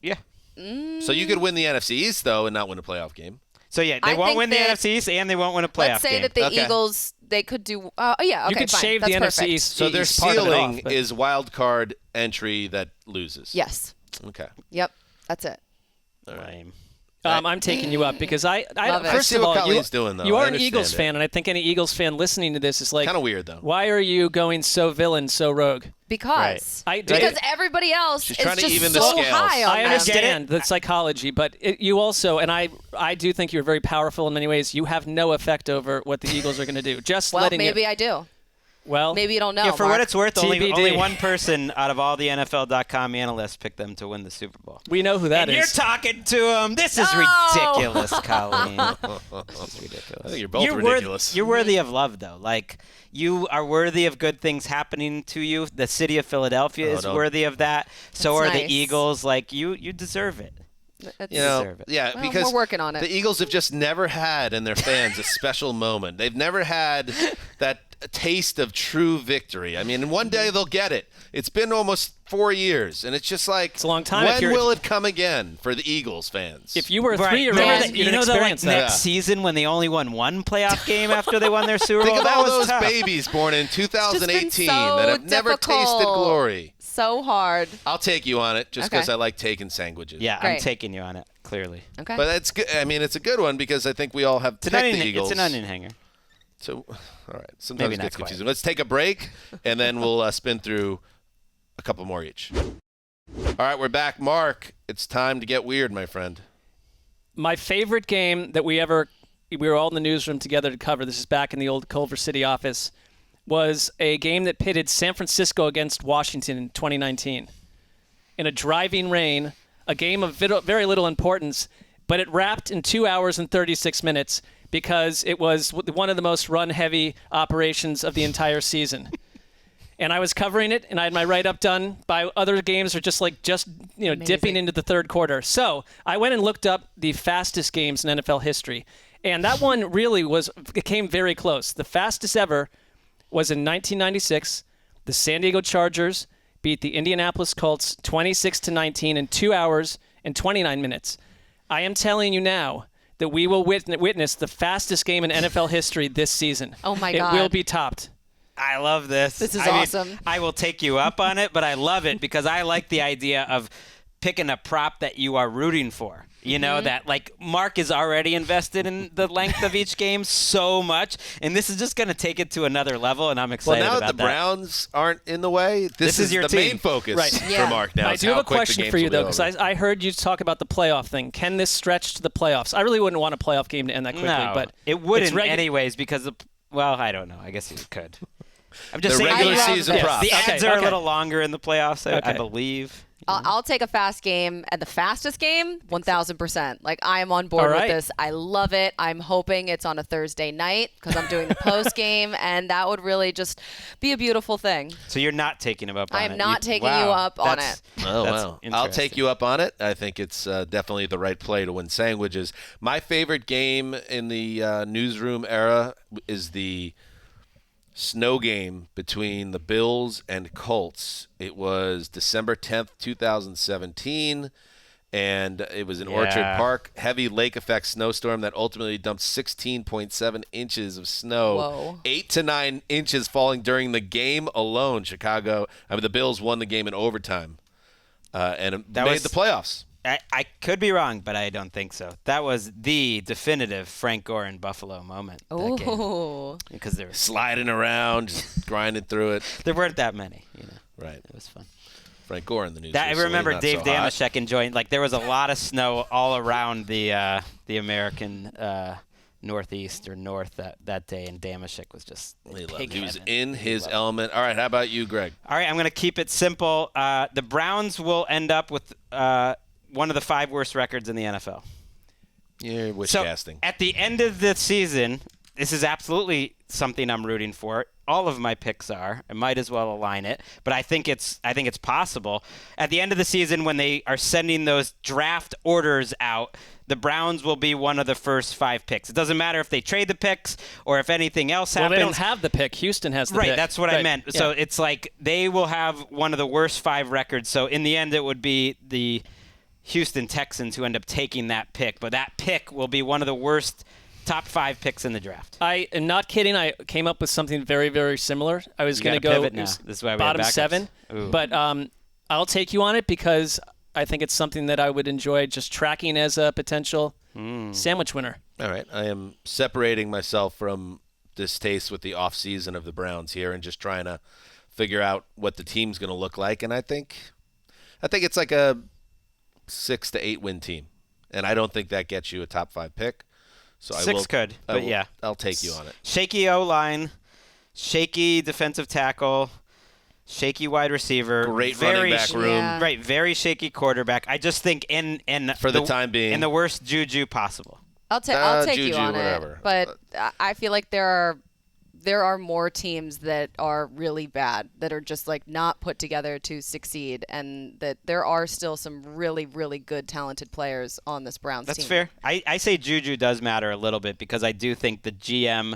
Yeah. So you could win the NFC East though and not win a playoff game. So, they I won't think win the that- NFC East, and they won't win a playoff Let's say game. that the Okay. Eagles, they could do. Okay, you could fine. shave That's the perfect. NFC East. So their East part of it ceiling off, but- is wild card entry that loses. Yes. Okay. Yep. That's it. All right. Lame. I'm taking you up because Love it. I first see of what all, Colleen's doing, though. you I are an understand Eagles it. fan, and I think any Eagles fan listening to this is like, Kind of weird though. why are you going so villain, so rogue? Because Because everybody else She's is trying to just even the so scales. high on I them. understand the psychology, but you also, and I do think you're very powerful in many ways. You have no effect over what the Eagles are going to do. Just Well, letting maybe you. I do. Well, Maybe you don't know. Yeah, for Mark. what it's worth, only TBD. one person out of all the NFL.com analysts picked them to win the Super Bowl. we know who that And you're is. talking to them. This is No! ridiculous, Colleen. This is ridiculous. I think you're both ridiculous. You're worthy of love, though. Like, you are worthy of good things happening to you. The city of Philadelphia is don't- worthy of that. So That's are the nice. Eagles. Like, you deserve it. That's- You know, deserve it. yeah, Well, because we're working on it. The Eagles have just never had in their fans a special moment. They've never had that taste of true victory. I mean, one day they'll get it. It's been almost 4 years, and it's just like, It's a long time if when you're- will it come again for the Eagles fans? If you were a Right. 3-year-old, Remember Man, that, you'd you know the experience that. next season when they only won one playoff game after they won their Super Bowl? Think of That all was those tough. babies born in 2018 so that have never tasted difficult. glory. So hard. I'll take you on it just Okay. because I like taking sandwiches. Yeah, I'm Great. taking you on it, clearly. Okay. But that's good. I mean, it's a good one because I think we all have picked the Eagles. It's an onion hanger. So, all right. Sometimes Maybe it not gets quite. confusing. Let's take a break, and then we'll spin through a couple more each. All right, we're back. Mark, it's time to get weird, my friend. My favorite game that we were all in the newsroom together to cover, this is back in the old Culver City office, was a game that pitted San Francisco against Washington in 2019. In a driving rain, a game of very little importance, but it wrapped in 2 hours and 36 minutes because it was one of the most run-heavy operations of the entire season. And I was covering it, and I had my write-up done by other games are just dipping into the third quarter. So I went and looked up the fastest games in NFL history, and that one really it came very close. The fastest ever was in 1996. The San Diego Chargers beat the Indianapolis Colts 26-19 in 2 hours and 29 minutes. I am telling you now that we will witness the fastest game in NFL history this season. Oh, my God. It will be topped. I love this. This is I mean, awesome. I will take you up on it, but I love it because I like the idea of picking a prop that you are rooting for. You know, that like Mark is already invested in the length of each game so much, and this is just going to take it to another level, and I'm Well, excited now about that the that. Browns aren't in the way, this is your the team. main focus Right. Yeah. for Mark now. I is do have how a quick the question games for you, will be though, because over. I heard you talk about the playoff thing. Can this stretch to the playoffs? I really wouldn't want a playoff game to end that quickly, No, but it wouldn't it's anyways because I don't know. I guess you could. I'm just The saying regular the- season props. The Okay, ads are okay. a little longer in the playoffs, I Okay. believe. I'll take a fast game, and the fastest game, 1,000%. Like, I am on board All with right. this. I love it. I'm hoping it's on a Thursday night because I'm doing the post game, and that would really just be a beautiful thing. So you're not taking him up on I it. am not taking you up on That's- it. Oh, that's wow. I'll take interesting. you up on it. I think it's definitely the right play to win sandwiches. My favorite game in the newsroom era is the snow game between the Bills and Colts. It was December 10th, 2017, and it was in Orchard Park. Heavy lake effect snowstorm that ultimately dumped 16.7 inches of snow. Whoa. 8 to 9 inches falling during the game alone. The Bills won the game in overtime and made the playoffs. I could be wrong, but I don't think so. That was the definitive Frank Gore in Buffalo moment. Oh. Because they were Sliding around, just grinding through it. there weren't that many. Right. It was fun. Frank Gore in the news. I remember not Dave so hot. Damashek enjoying. There was a lot of snow all around the American Northeast or North that day, and Damashek was just. He was in his element. All right, how about you, Greg? All right, I'm going to keep it simple. The Browns will end up with one of the 5 worst records in the NFL. You're wish So casting. at the end of the season, this is absolutely something I'm rooting for. All of my picks are. I might as well align it, but I think it's possible. At the end of the season, when they are sending those draft orders out, the Browns will be one of the first 5 picks. It doesn't matter if they trade the picks or if anything else happens. Well, they don't have the pick. Houston has the pick. Right, that's what I meant. Yeah. So it's like they will have one of the worst 5 records. So in the end, it would be the Houston Texans who end up taking that pick. But that pick will be one of the worst top 5 picks in the draft. I am not kidding. I came up with something very, very similar. I was going to go pivot now. This is why we bottom have backups. 7, Ooh. but I'll take you on it because I think it's something that I would enjoy just tracking as a potential sandwich winner. All right, I am separating myself from distaste with the offseason of the Browns here and just trying to figure out what the team's going to look like. And I think it's like a 6 to 8 win team, and I don't think that gets you a top 5 pick. So 6 could, but yeah. I'll take you on it. Shaky O-line, shaky defensive tackle, shaky wide receiver. Great running back room. Yeah. Right, very shaky quarterback. I just think in For the time being. in the worst juju possible. I'll take Juju, you on whatever. it, but I feel like there are more teams that are really bad that are just like not put together to succeed, and that there are still some really, really good, talented players on this Browns team. That's fair. I say juju does matter a little bit because I do think the GM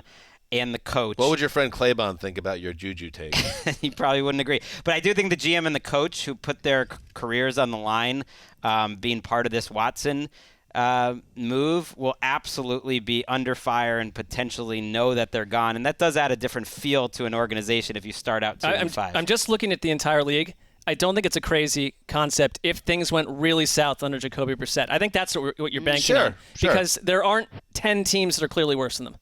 and the coach. What would your friend Claybon think about your Juju take? He probably wouldn't agree. But I do think the GM and the coach who put their careers on the line, being part of this Watson move, will absolutely be under fire and potentially know that they're gone. And that does add a different feel to an organization if you start out 2-5. I'm just looking at the entire league. I don't think it's a crazy concept if things went really south under Jacoby Brissett. I think that's what you're banking on. Sure. Because there aren't 10 teams that are clearly worse than them.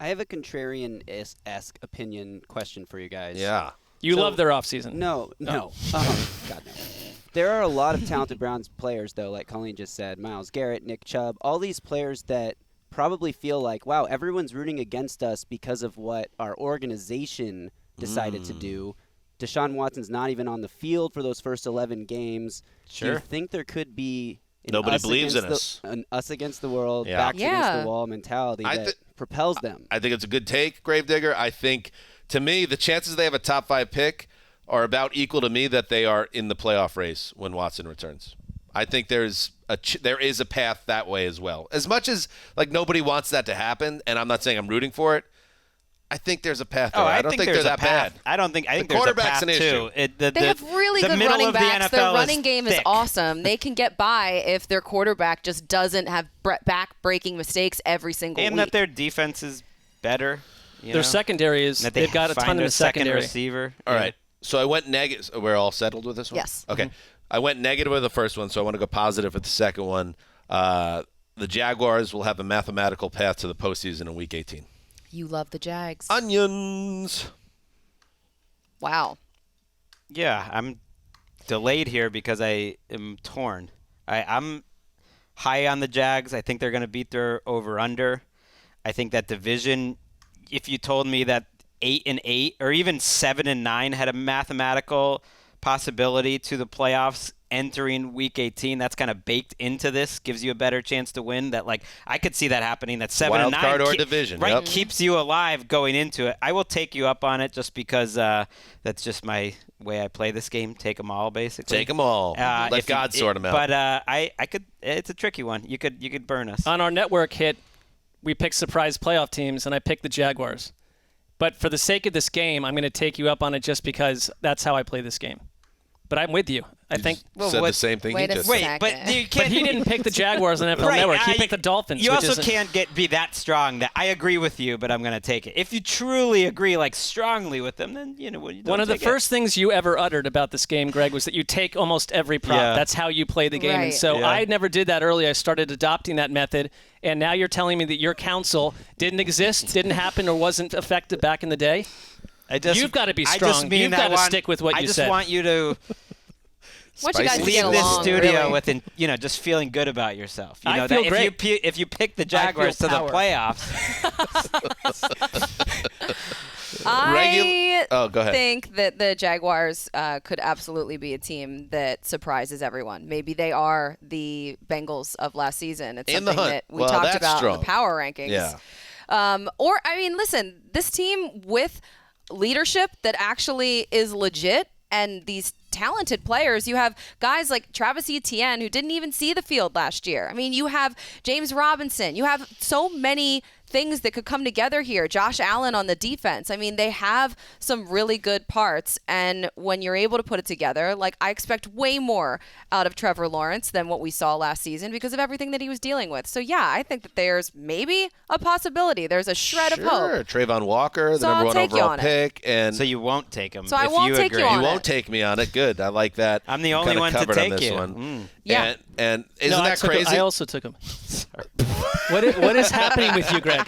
I have a contrarian-esque opinion question for you guys. Yeah. You love their offseason. No. God, no. There are a lot of talented Browns players, though, like Colleen just said. Myles Garrett, Nick Chubb, all these players that probably feel like, wow, everyone's rooting against us because of what our organization decided to do. Deshaun Watson's not even on the field for those first 11 games. Sure. Do you think there could be Nobody believes in us. An us against the world, Yeah. backs against Yeah. the wall mentality that propels them? I think it's a good take, Gravedigger. I think, to me, the chances they have a top 5 pick are about equal to me that they are in the playoff race when Watson returns. I think there is a path that way as well. As much as like nobody wants that to happen, and I'm not saying I'm rooting for it, I think there's a path there. I don't think they're that bad. I think The there's a quarterback's path an issue. too. They have really good running backs. Their running game is awesome. They can get by if their quarterback just doesn't have back-breaking mistakes every single and week. that their defense is better. Their secondary is that they've got a ton in the second secondary. receiver. All right. So I went negative. We're all settled with this one? Yes. Okay. I went negative with the first one, so I want to go positive with the second one. The Jaguars will have a mathematical path to the postseason in Week 18. You love the Jags. Onions. Wow. Yeah, I'm delayed here because I am torn. I'm high on the Jags. I think they're going to beat their over-under. I think that division, if you told me that 8-8 or even 7-9 had a mathematical possibility to the playoffs entering Week 18, that's kind of baked into this, gives you a better chance to win. That I could see that happening. That 7-9 wild card or division, right? yep. Keeps you alive going into it. I will take you up on it just because that's just my way I play this game. Take them all, basically. Take them all. Let God sort them out. But I could. It's a tricky one. You could burn us On our network hit we pick surprise playoff teams, and I picked the Jaguars. But for the sake of this game, I'm going to take you up on it just because that's how I play this game. But I'm with you. I think said the same thing. Wait a just second. But you But can't. he didn't pick the Jaguars on NFL Right, Network. He picked the Dolphins. You which also isn't- can't be that strong. That I agree with you, but I'm going to take it. If you truly agree, like strongly with them, then you don't One of the take it. first things you ever uttered about this game, Greg, was that you take almost every prop. Yeah. That's how you play the game. And Right. so Yeah. I never did that early. I started adopting that method. And now you're telling me that your counsel didn't exist, didn't happen, or wasn't effective back in the day? You've got to be I strong. just mean You've I got to want- stick with what I you just said. want you to want you guys to Spicy. get leave this along, studio really. with just feeling good about yourself. You I know, feel that great. if you pick the Jaguars to the power. playoffs, I Oh, go ahead. think that the Jaguars could absolutely be a team that surprises everyone. Maybe they are the Bengals of last season. It's In the something hunt. that we Well, talked that's about in strong. the power rankings. Yeah. Listen, this team with leadership that actually is legit and these talented players. You have guys like Travis Etienne who didn't even see the field last year. I mean, you have James Robinson. You have so many things that could come together here. Josh Allen on the defense. I mean, they have some really good parts. And when you're able to put it together, like I expect way more out of Trevor Lawrence than what we saw last season because of everything that he was dealing with. So yeah, I think that there's maybe a possibility. There's a shred of hope. Sure. Trayvon Walker, the So number I'll one take you overall on it. pick. And so you won't take them. So I if won't you take you agree. on you it. won't take me on it. Good. I like that. I'm the I'm only kinda one to covered take on this you. one. Yeah. And isn't No, I that took him- crazy? I also took him. What is happening with you, Greg?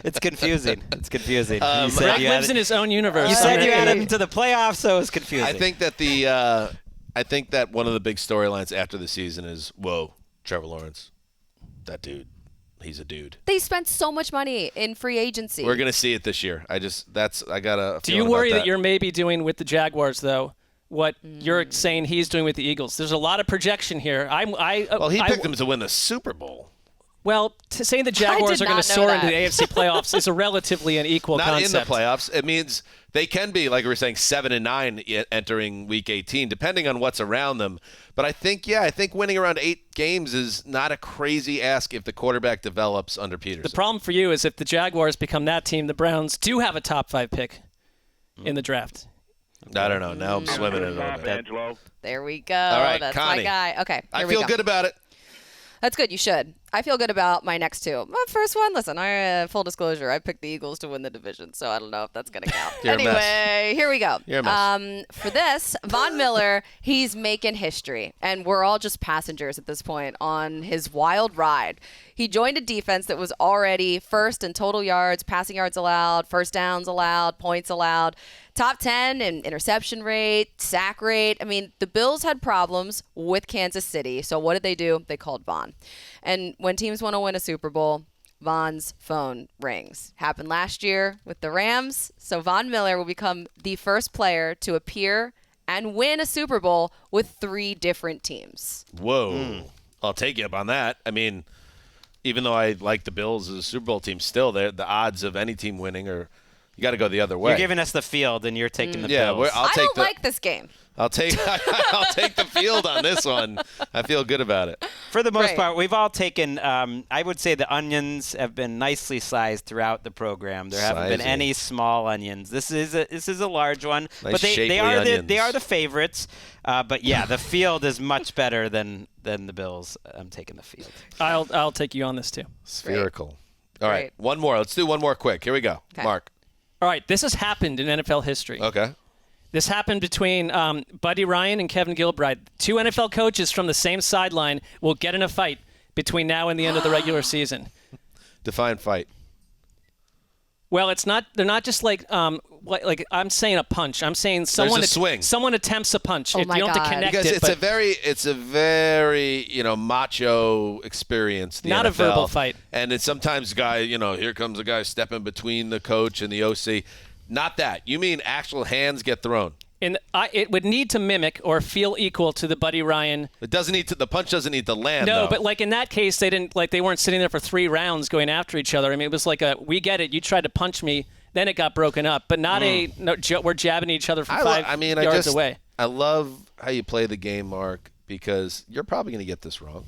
It's confusing. It's confusing. You said Greg you lives had in his own universe. You said I'm you gonna- had him to the playoffs, so it's confusing. I think that I think that one of the big storylines after the season is, whoa, Trevor Lawrence, that dude, he's a dude. They spent so much money in free agency. We're gonna see it this year. I got a. Do you worry that you're maybe doing with the Jaguars though what you're saying he's doing with the Eagles? There's a lot of projection here. Well, he picked them to win the Super Bowl. Well, saying the Jaguars did are going not to know soar that. into the AFC playoffs is a relatively unequal Not concept. in the playoffs. It means they can be, like we were saying, 7-9 entering Week 18, depending on what's around them. But I think winning around 8 games is not a crazy ask if the quarterback develops under Peterson. The problem for you is if the Jaguars become that team, the Browns do have a top 5 pick in the draft. I don't know. Now I'm swimming in it a little bit. There we go. All right, That's Connie. my guy. Okay, I here we feel go. good about it. That's good. You should. I feel good about my next two. My first one, listen, full disclosure, I picked the Eagles to win the division, so I don't know if that's going to count. You're a mess. Anyway, here we go. You're a mess. For this, Von Miller, he's making history, and we're all just passengers at this point on his wild ride. He joined a defense that was already first in total yards, passing yards allowed, first downs allowed, points allowed, top 10 in interception rate, sack rate. I mean, the Bills had problems with Kansas City, so what did they do? They called Von. And when teams want to win a Super Bowl, Von's phone rings. Happened last year with the Rams, so Von Miller will become the first player to appear and win a Super Bowl with 3 different teams. Whoa. I'll take you up on that. I mean, even though I like the Bills as a Super Bowl team, still the odds of any team winning are you got to go the other way. You're giving us the field, and you're taking the Yeah, Bills. I'll I take don't the like this game. I'll take the field on this one. I feel good about it. For the most Right. part, we've all taken. I would say the onions have been nicely sized throughout the program. There haven't been Sizing. any small onions. This is a large one, Nice but they shapely are onions. they are the favorites. But yeah, the field is much better than the Bills. I'm taking the field. I'll take you on this too. Spherical. All right, Great. one more. Let's do one more quick. Here we go. Okay. Mark. All right, this has happened in NFL history. Okay. This happened between Buddy Ryan and Kevin Gilbride. 2 NFL coaches from the same sideline will get in a fight between now and the end of the regular season. Define fight. Well, it's not. They're not just like I'm saying a punch. I'm saying someone a swing. Someone attempts a punch. Oh You my don't have to God. connect Because it. it's but a very macho experience. The Not a NFL. verbal fight. And it's sometimes here comes a guy stepping between the coach and the OC. Not that. You mean actual hands get thrown. and it would need to mimic or feel equal to the Buddy Ryan. It doesn't need to. The punch doesn't need to land. No, though. but like in that case, they weren't sitting there for 3 rounds going after each other. I mean, it was like we get it. You tried to punch me, then it got broken up. But not we're jabbing each other from 5 yards away. I love how you play the game, Mark, because you're probably going to get this wrong.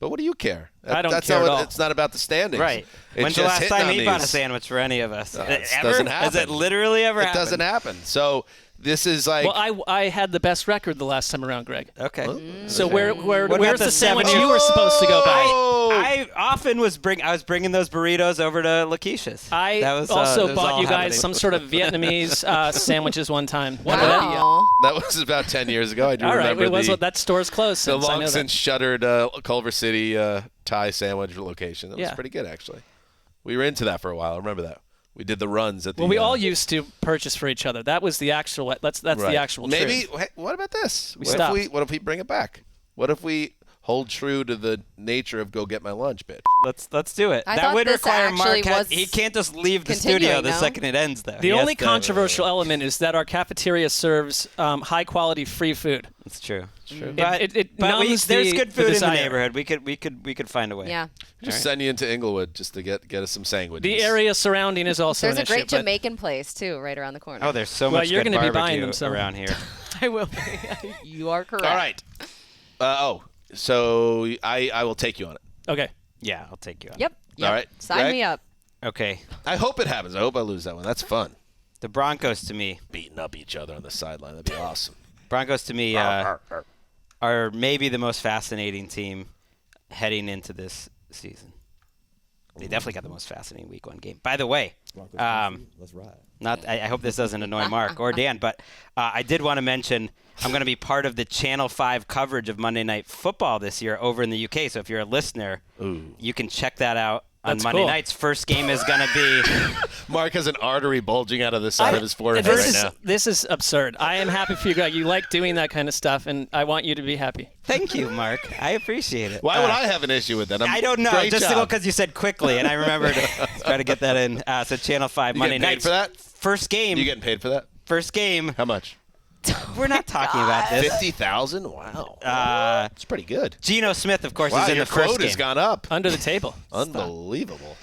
But what do you care? I don't That's care not at all. It's not about the standings. Right. It's When's the just last hitting time on he bought a these. sandwich for any of us? It Ever? doesn't happen. Has it literally ever happened? It doesn't happen. So this is like. Well, I had the best record the last time around, Greg. Okay. So What about where's the the sandwich 7 you were supposed to go buy? I often was bringing those burritos over to Lakeisha's. I that was, also that was bought all you guys happening. some sort of Vietnamese sandwiches one time. Wow. That was about 10 years ago. I do All right, remember that store's closed. the since I know long that. since shuttered Culver City Thai sandwich location. That was Yeah. pretty good, actually. We were into that for a while. I remember that. We did the runs at the. Well, we all used to purchase for each other. That was the actual. That's right. the actual. Maybe. truth. Hey, what about this? We What stopped. if we bring it back? What if we hold true to the nature of go get my lunch, bitch? Let's do it. I that thought would this require actually Mark. was He can't just leave the continuing, studio the no? second it ends, though. The He has only to- controversial element is that our cafeteria serves high quality free food. It's true. True. But, It but numbs there's the- good the food in the desire. neighborhood. We could find a way. Yeah. Just send you into Inglewood just to get us some sandwiches. The area surrounding is also There's an a great issue, but- Jamaican place too, right around the corner. Oh, there's so Well, much you're good gonna be barbecue buying them, so- around here. I will be. You are correct. All right. So I will take you on it. Okay. Yeah, I'll take you on. Yep. All right. Sign Greg? me up. Okay. I hope it happens. I hope I lose that one. That's fun. The Broncos to me. Beating up each other on the sideline. That'd be awesome. Broncos to me are maybe the most fascinating team heading into this season. They definitely got the most fascinating Week 1 game. By the way, Broncos country, let's ride. I hope this doesn't annoy Mark or Dan, but I did want to mention I'm going to be part of the Channel 5 coverage of Monday Night Football this year over in the UK. So if you're a listener, you can check that out on That's Monday cool. nights. First game is going to be Mark has an artery bulging out of the side of his forehead This is absurd. I am happy for you, Greg. You like doing that kind of stuff, and I want you to be happy. Thank you, Mark. I appreciate it. Why would I have an issue with that? I don't know. Great Just job. because you said quickly, and I remembered to try to get that in. So Channel 5 You Monday getting paid nights. for that? First game. You getting paid for that? First game. How much? We're not talking about this. 50,000? Wow. That's pretty good. Geno Smith, of course, Wow, is in your the first quote game. has gone up. Under the table. Unbelievable.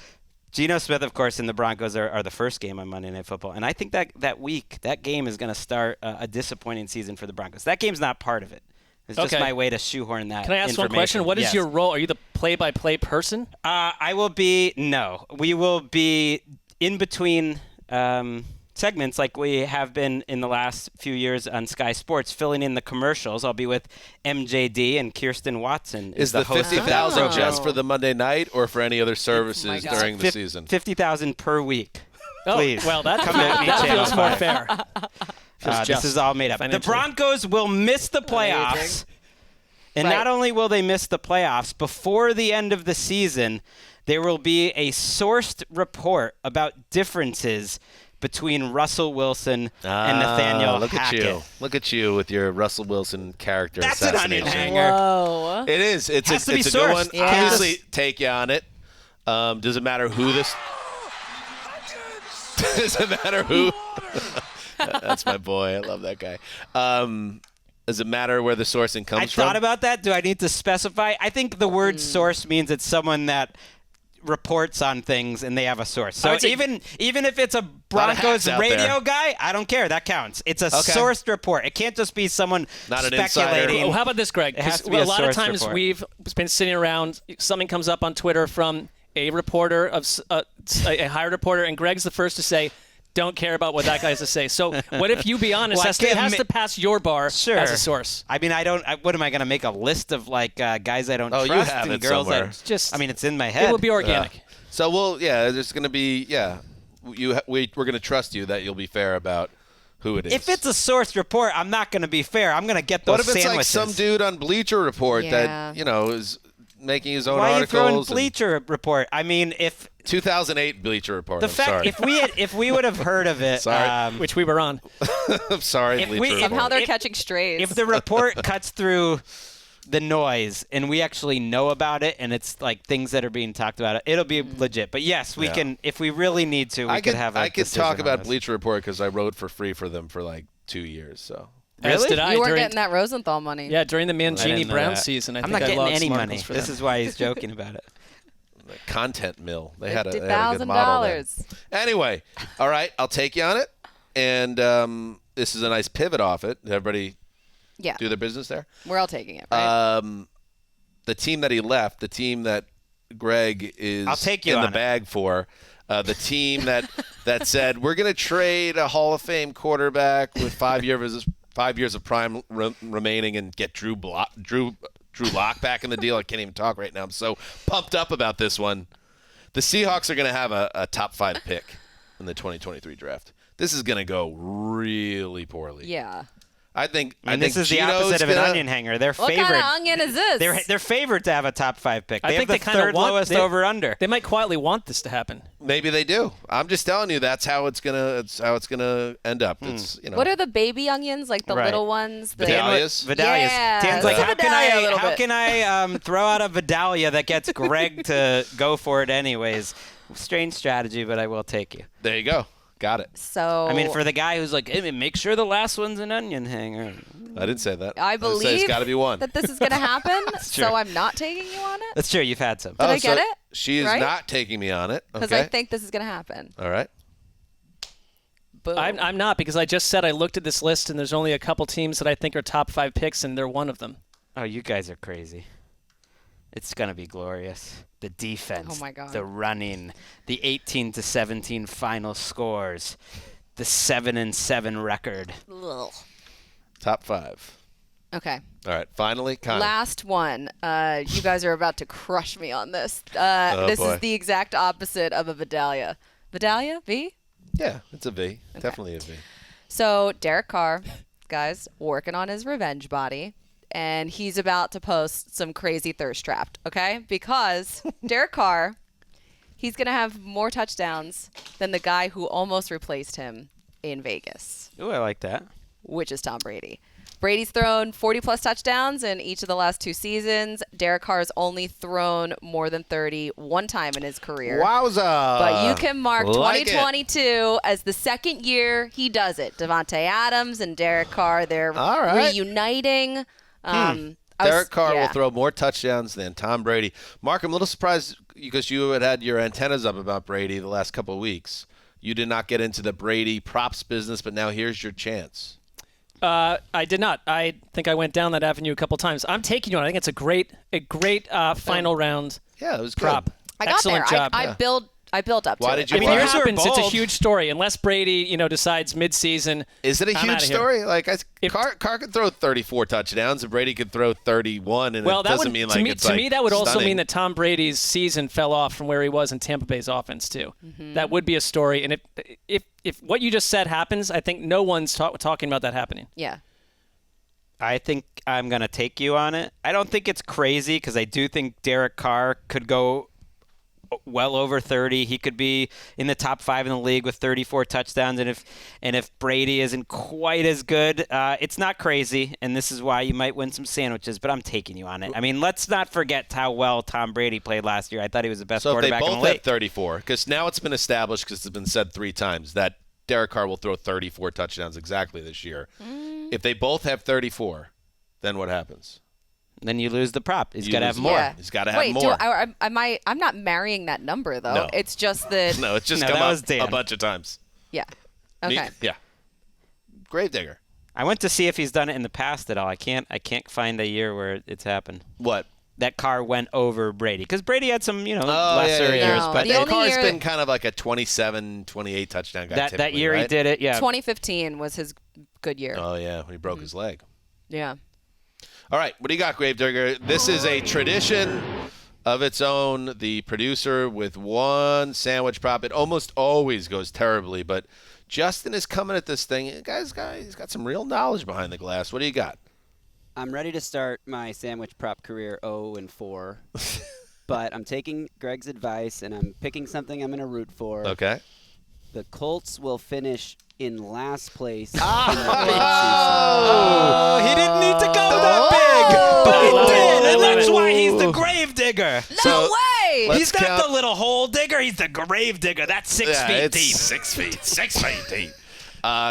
Geno Smith, of course, and the Broncos are the first game on Monday Night Football. And I think that game is going to start a disappointing season for the Broncos. That game's not part of it. It's just Okay. my way to shoehorn that. Can I ask one information. question? What is Yes. your role? Are you the play-by-play person? I will be we will be in between segments like we have been in the last few years on Sky Sports, filling in the commercials. I'll be with MJD and Kirsten Watson. Is the host of that 50,000 program. just for the Monday night or for any other services God. during the season? 50,000 per week. Oh, Please. well, that Come at me, feels Channel more 5. fair. Feels This just is all made up. The financially. Broncos will miss the playoffs. And Right. not only will they miss the playoffs, before the end of the season, there will be a sourced report about differences between Russell Wilson and Nathaniel look Hackett. at you. Look at you with your Russell Wilson character That's an onion assassination. hanger. Whoa. It is. It's Has to be a good one. sourced. Yeah. Obviously, take you on it. Does it matter who this? Does it matter who? That's my boy. I love that guy. Does it matter where the sourcing comes I from? thought about that. Do I need to specify? I think the word source means it's someone that reports on things and they have a source. I So would say- even if it's a Lot of Broncos hacks out radio there. guy, I don't care. That counts. It's a Okay. sourced report. It can't just be someone Not an insider. speculating. Well, how about this, Greg? It has 'Cause to be a lot of sourced times report. we've been sitting around, something comes up on Twitter from a reporter, a hired reporter, and Greg's the first to say, don't care about what that guy has to say. So what if you be honest? Well, I it can't has ma- to pass your bar Sure. as a source. I mean, what am I going to make a list of like guys I don't Oh, you trust have and it girls somewhere. that Just- I mean, it's in my head. It will be organic. So there's going to be we're going to trust you that you'll be fair about who it is. If it's a sourced report, I'm not going to be fair. I'm going to get those what if it's sandwiches. like some dude on Bleacher Report Yeah. that is making his own Why are you throwing articles? and- Bleacher Report? I mean, if 2008 Bleacher Report. the I'm fact sorry. if we would have heard of it, Sorry. Which we were on. I'm sorry, if Bleacher we- Report. Somehow they're If- catching strays. if the report cuts through the noise and we actually know about it and it's like things that are being talked about, it'll be legit. But yes, we Yeah. can if we really need to. We could have a I could decision talk on about this. Bleacher Report because I wrote for free for them for like 2 years. So As Really? did I. you weren't during, getting that Rosenthal money. Yeah, during the I Mangini didn't know Brown that. season. I I'm think not I getting logged any some money. articles for This them. is why he's joking about it. the content mill. They had a good model there. $50,000. Anyway, all right, I'll take you on it. And this is a nice pivot off it. Did everybody Yeah, do their business there? we're all taking it, right? the team that he left, the team that Gregg is I'll take you in the on it. bag for, the team that said we're going to trade a Hall of Fame quarterback with 5 years of prime remaining and get Drew Lock back in the deal. I can't even talk right now. I'm so pumped up about this one. The Seahawks are going to have a top 5 pick in the 2023 draft. This is going to go really poorly. Yeah. I think this is the Gino's opposite of an gonna- onion hanger. They're What favored. kind of onion is this? They're favored to have a top 5 pick. They I have think the they kind of third want lowest over under. They might quietly want this to happen. Maybe they do. I'm just telling you that's how it's gonna end up. It's What are the baby onions, like the Right. little ones? The Vidalias? Vidalias. Yeah, Dan's let's like, have how can Vidalia a little how bit." can I throw out a Vidalia that gets Gregg to go for it anyways? Strange strategy, but I will take you. There you go. Got it. So I mean, for the guy who's like, hey, make sure the last one's an onion hanger. I didn't say that. I said believe it's got to be one. that this is going to happen, true. so I'm not taking you on it That's true. You've had some. Did I so get it? She is Right? not taking me on it. because Okay. I think this is going to happen. All right. Boom. I'm not, because I just said I looked at this list and there's only a couple teams that I think are top 5 picks, and they're one of them. Oh, you guys are crazy. It's going to be glorious. The defense. Oh, my God. The running. The 18-17 final scores. The 7-7 record. Ugh. Top 5. Okay. All right. Finally, Connor. Last one. You guys are about to crush me on this. Oh, this boy. is the exact opposite of a Vidalia. Vidalia? V? Yeah, it's a V. Definitely a V. So Derek Carr, guys, working on his revenge body, and he's about to post some crazy thirst trap, okay? Because Derek Carr, he's going to have more touchdowns than the guy who almost replaced him in Vegas, Ooh, I like that. which is Tom Brady. Brady's thrown 40-plus touchdowns in each of the last 2 seasons. Derek Carr's only thrown more than 30 one time in his career. Wowza. But you can mark Like it. 2022 as the second year he does it. Devontae Adams and Derek Carr, they're All right. reuniting. Derek Carr will throw more touchdowns than Tom Brady. Mark, I'm a little surprised because you had your antennas up about Brady the last couple of weeks. You did not get into the Brady props business, but now here's your chance. I did not. I think I went down that avenue a couple times. I'm taking you on. I think it's a great final round Yeah, it was good. prop. I got Excellent there. job. I built up to Why it. did you I mean, Well, yours yours were happens. It's a bold. huge story. Unless Brady, decides mid-season. Is it a I'm huge outta here. story? Like, If- Carr could throw 34 touchdowns, and Brady could throw 31, and Well, it that doesn't would mean to like me, it's to like me that would also stunning. mean that Tom Brady's season fell off from where he was in Tampa Bay's offense too. Mm-hmm. That would be a story. And if what you just said happens, I think no one's talking about that happening. Yeah. I think I'm going to take you on it. I don't think it's crazy because I do think Derek Carr could go well over 30. He could be in the top 5 in the league with 34 touchdowns. And if Brady isn't quite as good, it's not crazy. And this is why you might win some sandwiches. But I'm taking you on it. I mean, let's not forget how well Tom Brady played last year. I thought he was the best So if they quarterback in both the league. have 34, because now it's been established, because it's been said 3 times, that Derek Carr will throw 34 touchdowns exactly this year. If they both have 34, then what happens? Then you lose the prop. He's You got to lose have the more. prop. He's got to have Wait, more. I'm not marrying that number though. No. It's just that. No, it's just No, come that was up Dan. a bunch of times. Yeah. Okay. Yeah. Gravedigger. I went to see if he's done it in the past at all. I can't find a year where it's happened. What? That Carr went over Brady because Brady had some lesser yeah. years, No, but the only Carr's year- been kind of like a 27, 28 touchdown guy. that typically, year right? he did it. Yeah, 2015 was his good year. Oh yeah, when he broke his leg. Yeah. All right, what do you got, Gravedigger? This is a tradition of its own. The producer with one sandwich prop. It almost always goes terribly, but Justin is coming at this thing. He's got some real knowledge behind the glass. What do you got? I'm ready to start my sandwich prop career 0-4, but I'm taking Gregg's advice and I'm picking something I'm going to root for. Okay. The Colts will finish in last place. Oh, he didn't need to go that big, but he did, and that's why he's the grave digger. So, No way! let's He's not count- the little hole digger. He's the grave digger. That's 6 feet it's deep. 6 feet. 6 feet deep.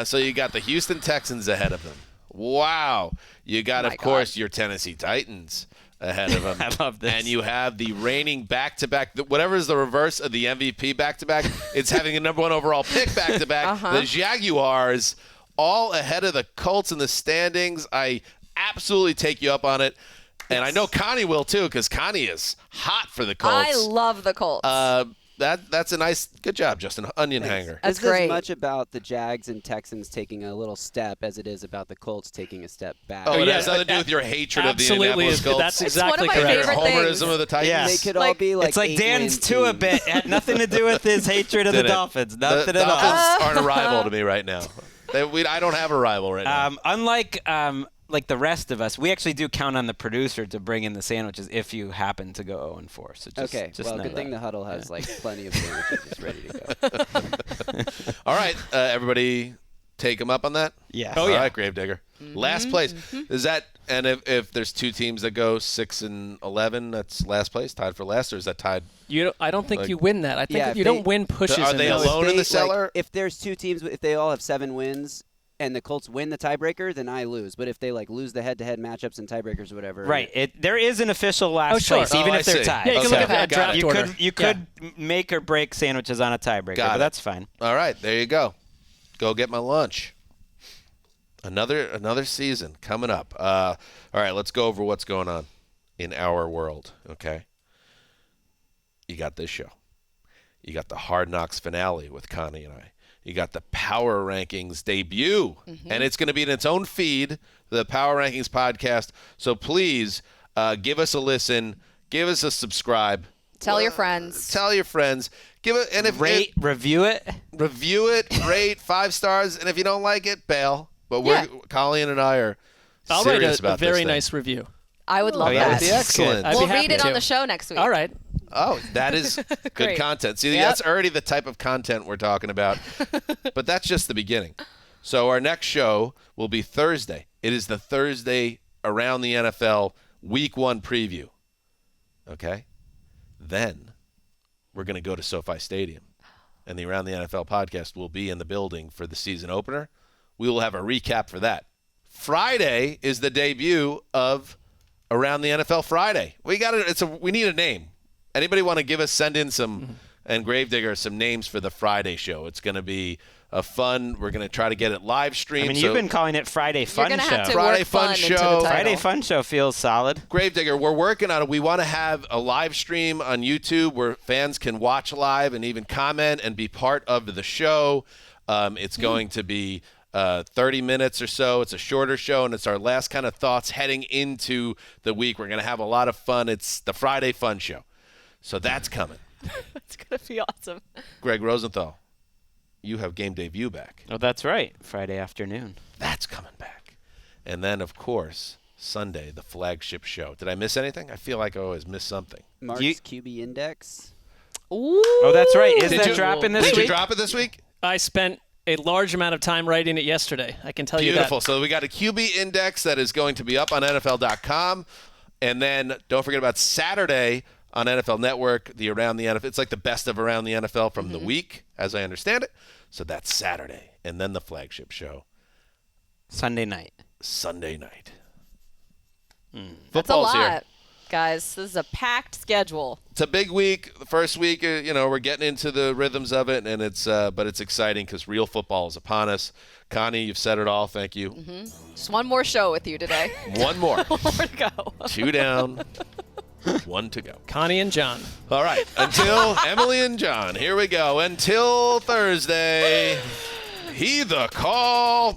So you got the Houston Texans ahead of him. Wow. You got, My of course, God. your Tennessee Titans ahead of him. I love this. And you have the reigning back-to-back, whatever is the reverse of the MVP back-to-back, it's having a number 1 overall pick back-to-back. The Jaguars all ahead of the Colts in the standings. I absolutely take you up on it. And I know Connie will too, because Connie is hot for the Colts. I love the Colts. That's a nice, good job, Justin. Onion hanger. That's This is great. as much about the Jags and Texans taking a little step as it is about the Colts taking a step back. Oh, it yeah, has nothing to do with your hatred of the absolutely Indianapolis Colts. that's It's one of exactly my correct. Your favorite things. homerism of the Titans. Yes. They could Like- all be like It's like 8-win Dan's too a teams. bit. It had nothing to do with his hatred of the Did it? Dolphins. The Nothing at all. Dolphins aren't a rival to me right now. I don't have a rival right now. Unlike like the rest of us, we actually do count on the producer to bring in the sandwiches if you happen to go 0-4. So just, Okay, just well, know good thing that. the huddle has like plenty of sandwiches just ready to go. All right, everybody, take him up on that. Yeah. All right, Gravedigger. Last place is that, and if there's two teams that go 6-11, that's last place, tied for last, or is that tied? I don't think Like- you win that. I think Yeah, you if don't they- win pushes. Are in they those. alone in the Like, cellar? if there's two teams, if they all have 7 wins and the Colts win the tiebreaker, then I lose. But if they like lose the head-to-head matchups and tiebreakers or whatever, Right. There is an official last Oh, sure. place, even I if they're see. tied. Yeah, you can Okay. look at Got that draft it. order. You could make or break sandwiches on a tiebreaker, Got but it. that's fine. All right, there you go. Go get my lunch. Another season coming up. All right, let's go over what's going on in our world, okay? You got this show. You got the Hard Knocks finale with Connie and I. You got the Power Rankings debut, and it's going to be in its own feed, the Power Rankings podcast. So please give us a listen, give us a subscribe. Tell your friends. Tell your friends. Give it, and if Rate, review it. review it, rate 5 stars, and if you don't like it, bail. But Colleen and I are I'll write serious a about very this thing. nice review. I would love yeah, that. That'd be excellent. I'd be We'll happy read it to. on the show next week. All right. Oh, that is good Great. content. See, Yep. that's already the type of content we're talking about. But that's just the beginning. So our next show will be Thursday. It is the Thursday Around the NFL Week 1 preview. Okay? Then we're going to go to SoFi Stadium. And the Around the NFL podcast will be in the building for the season opener. We will have a recap for that. Friday is the debut of Around the NFL Friday. We need a name. Anybody want to give us, send in some, and Gravedigger, some names for the Friday show. It's going to be a fun, we're going to try to get it live streamed. I mean, you've been calling it Friday Fun You're gonna Show. have to Friday work Fun fun Show. into the title. Friday Fun Show feels solid. Gravedigger, we're working on it. We want to have a live stream on YouTube where fans can watch live and even comment and be part of the show. It's going to be 30 minutes or so. It's a shorter show, and it's our last kind of thoughts heading into the week. We're going to have a lot of fun. It's the Friday Fun Show. So that's coming. It's going to be awesome. Greg Rosenthal, you have Game Day View back. Oh, that's right. Friday afternoon. That's coming back. And then, of course, Sunday, the flagship show. Did I miss anything? I feel like I always miss something. Mark's QB index. Ooh. Oh, that's right. Is Did that you- dropping this Did week? you drop it this week? I spent a large amount of time writing it yesterday. I can tell Beautiful. you that. So we got a QB index that is going to be up on NFL.com. And then don't forget about Saturday on NFL Network, the Around the NFL. It's like the best of Around the NFL from the week, as I understand it. So that's Saturday. And then the flagship show, Sunday night. Sunday night. That's a Football's lot, here. guys. This is a packed schedule. It's a big week. The first week, we're getting into the rhythms of it, and but it's exciting because real football is upon us. Connie, you've said it all. Thank you. Just one more show with you today. One more. More to go. 2 down, 1 to go. Connie and John. All right. Until Emily and John, here we go. Until Thursday, heed the call.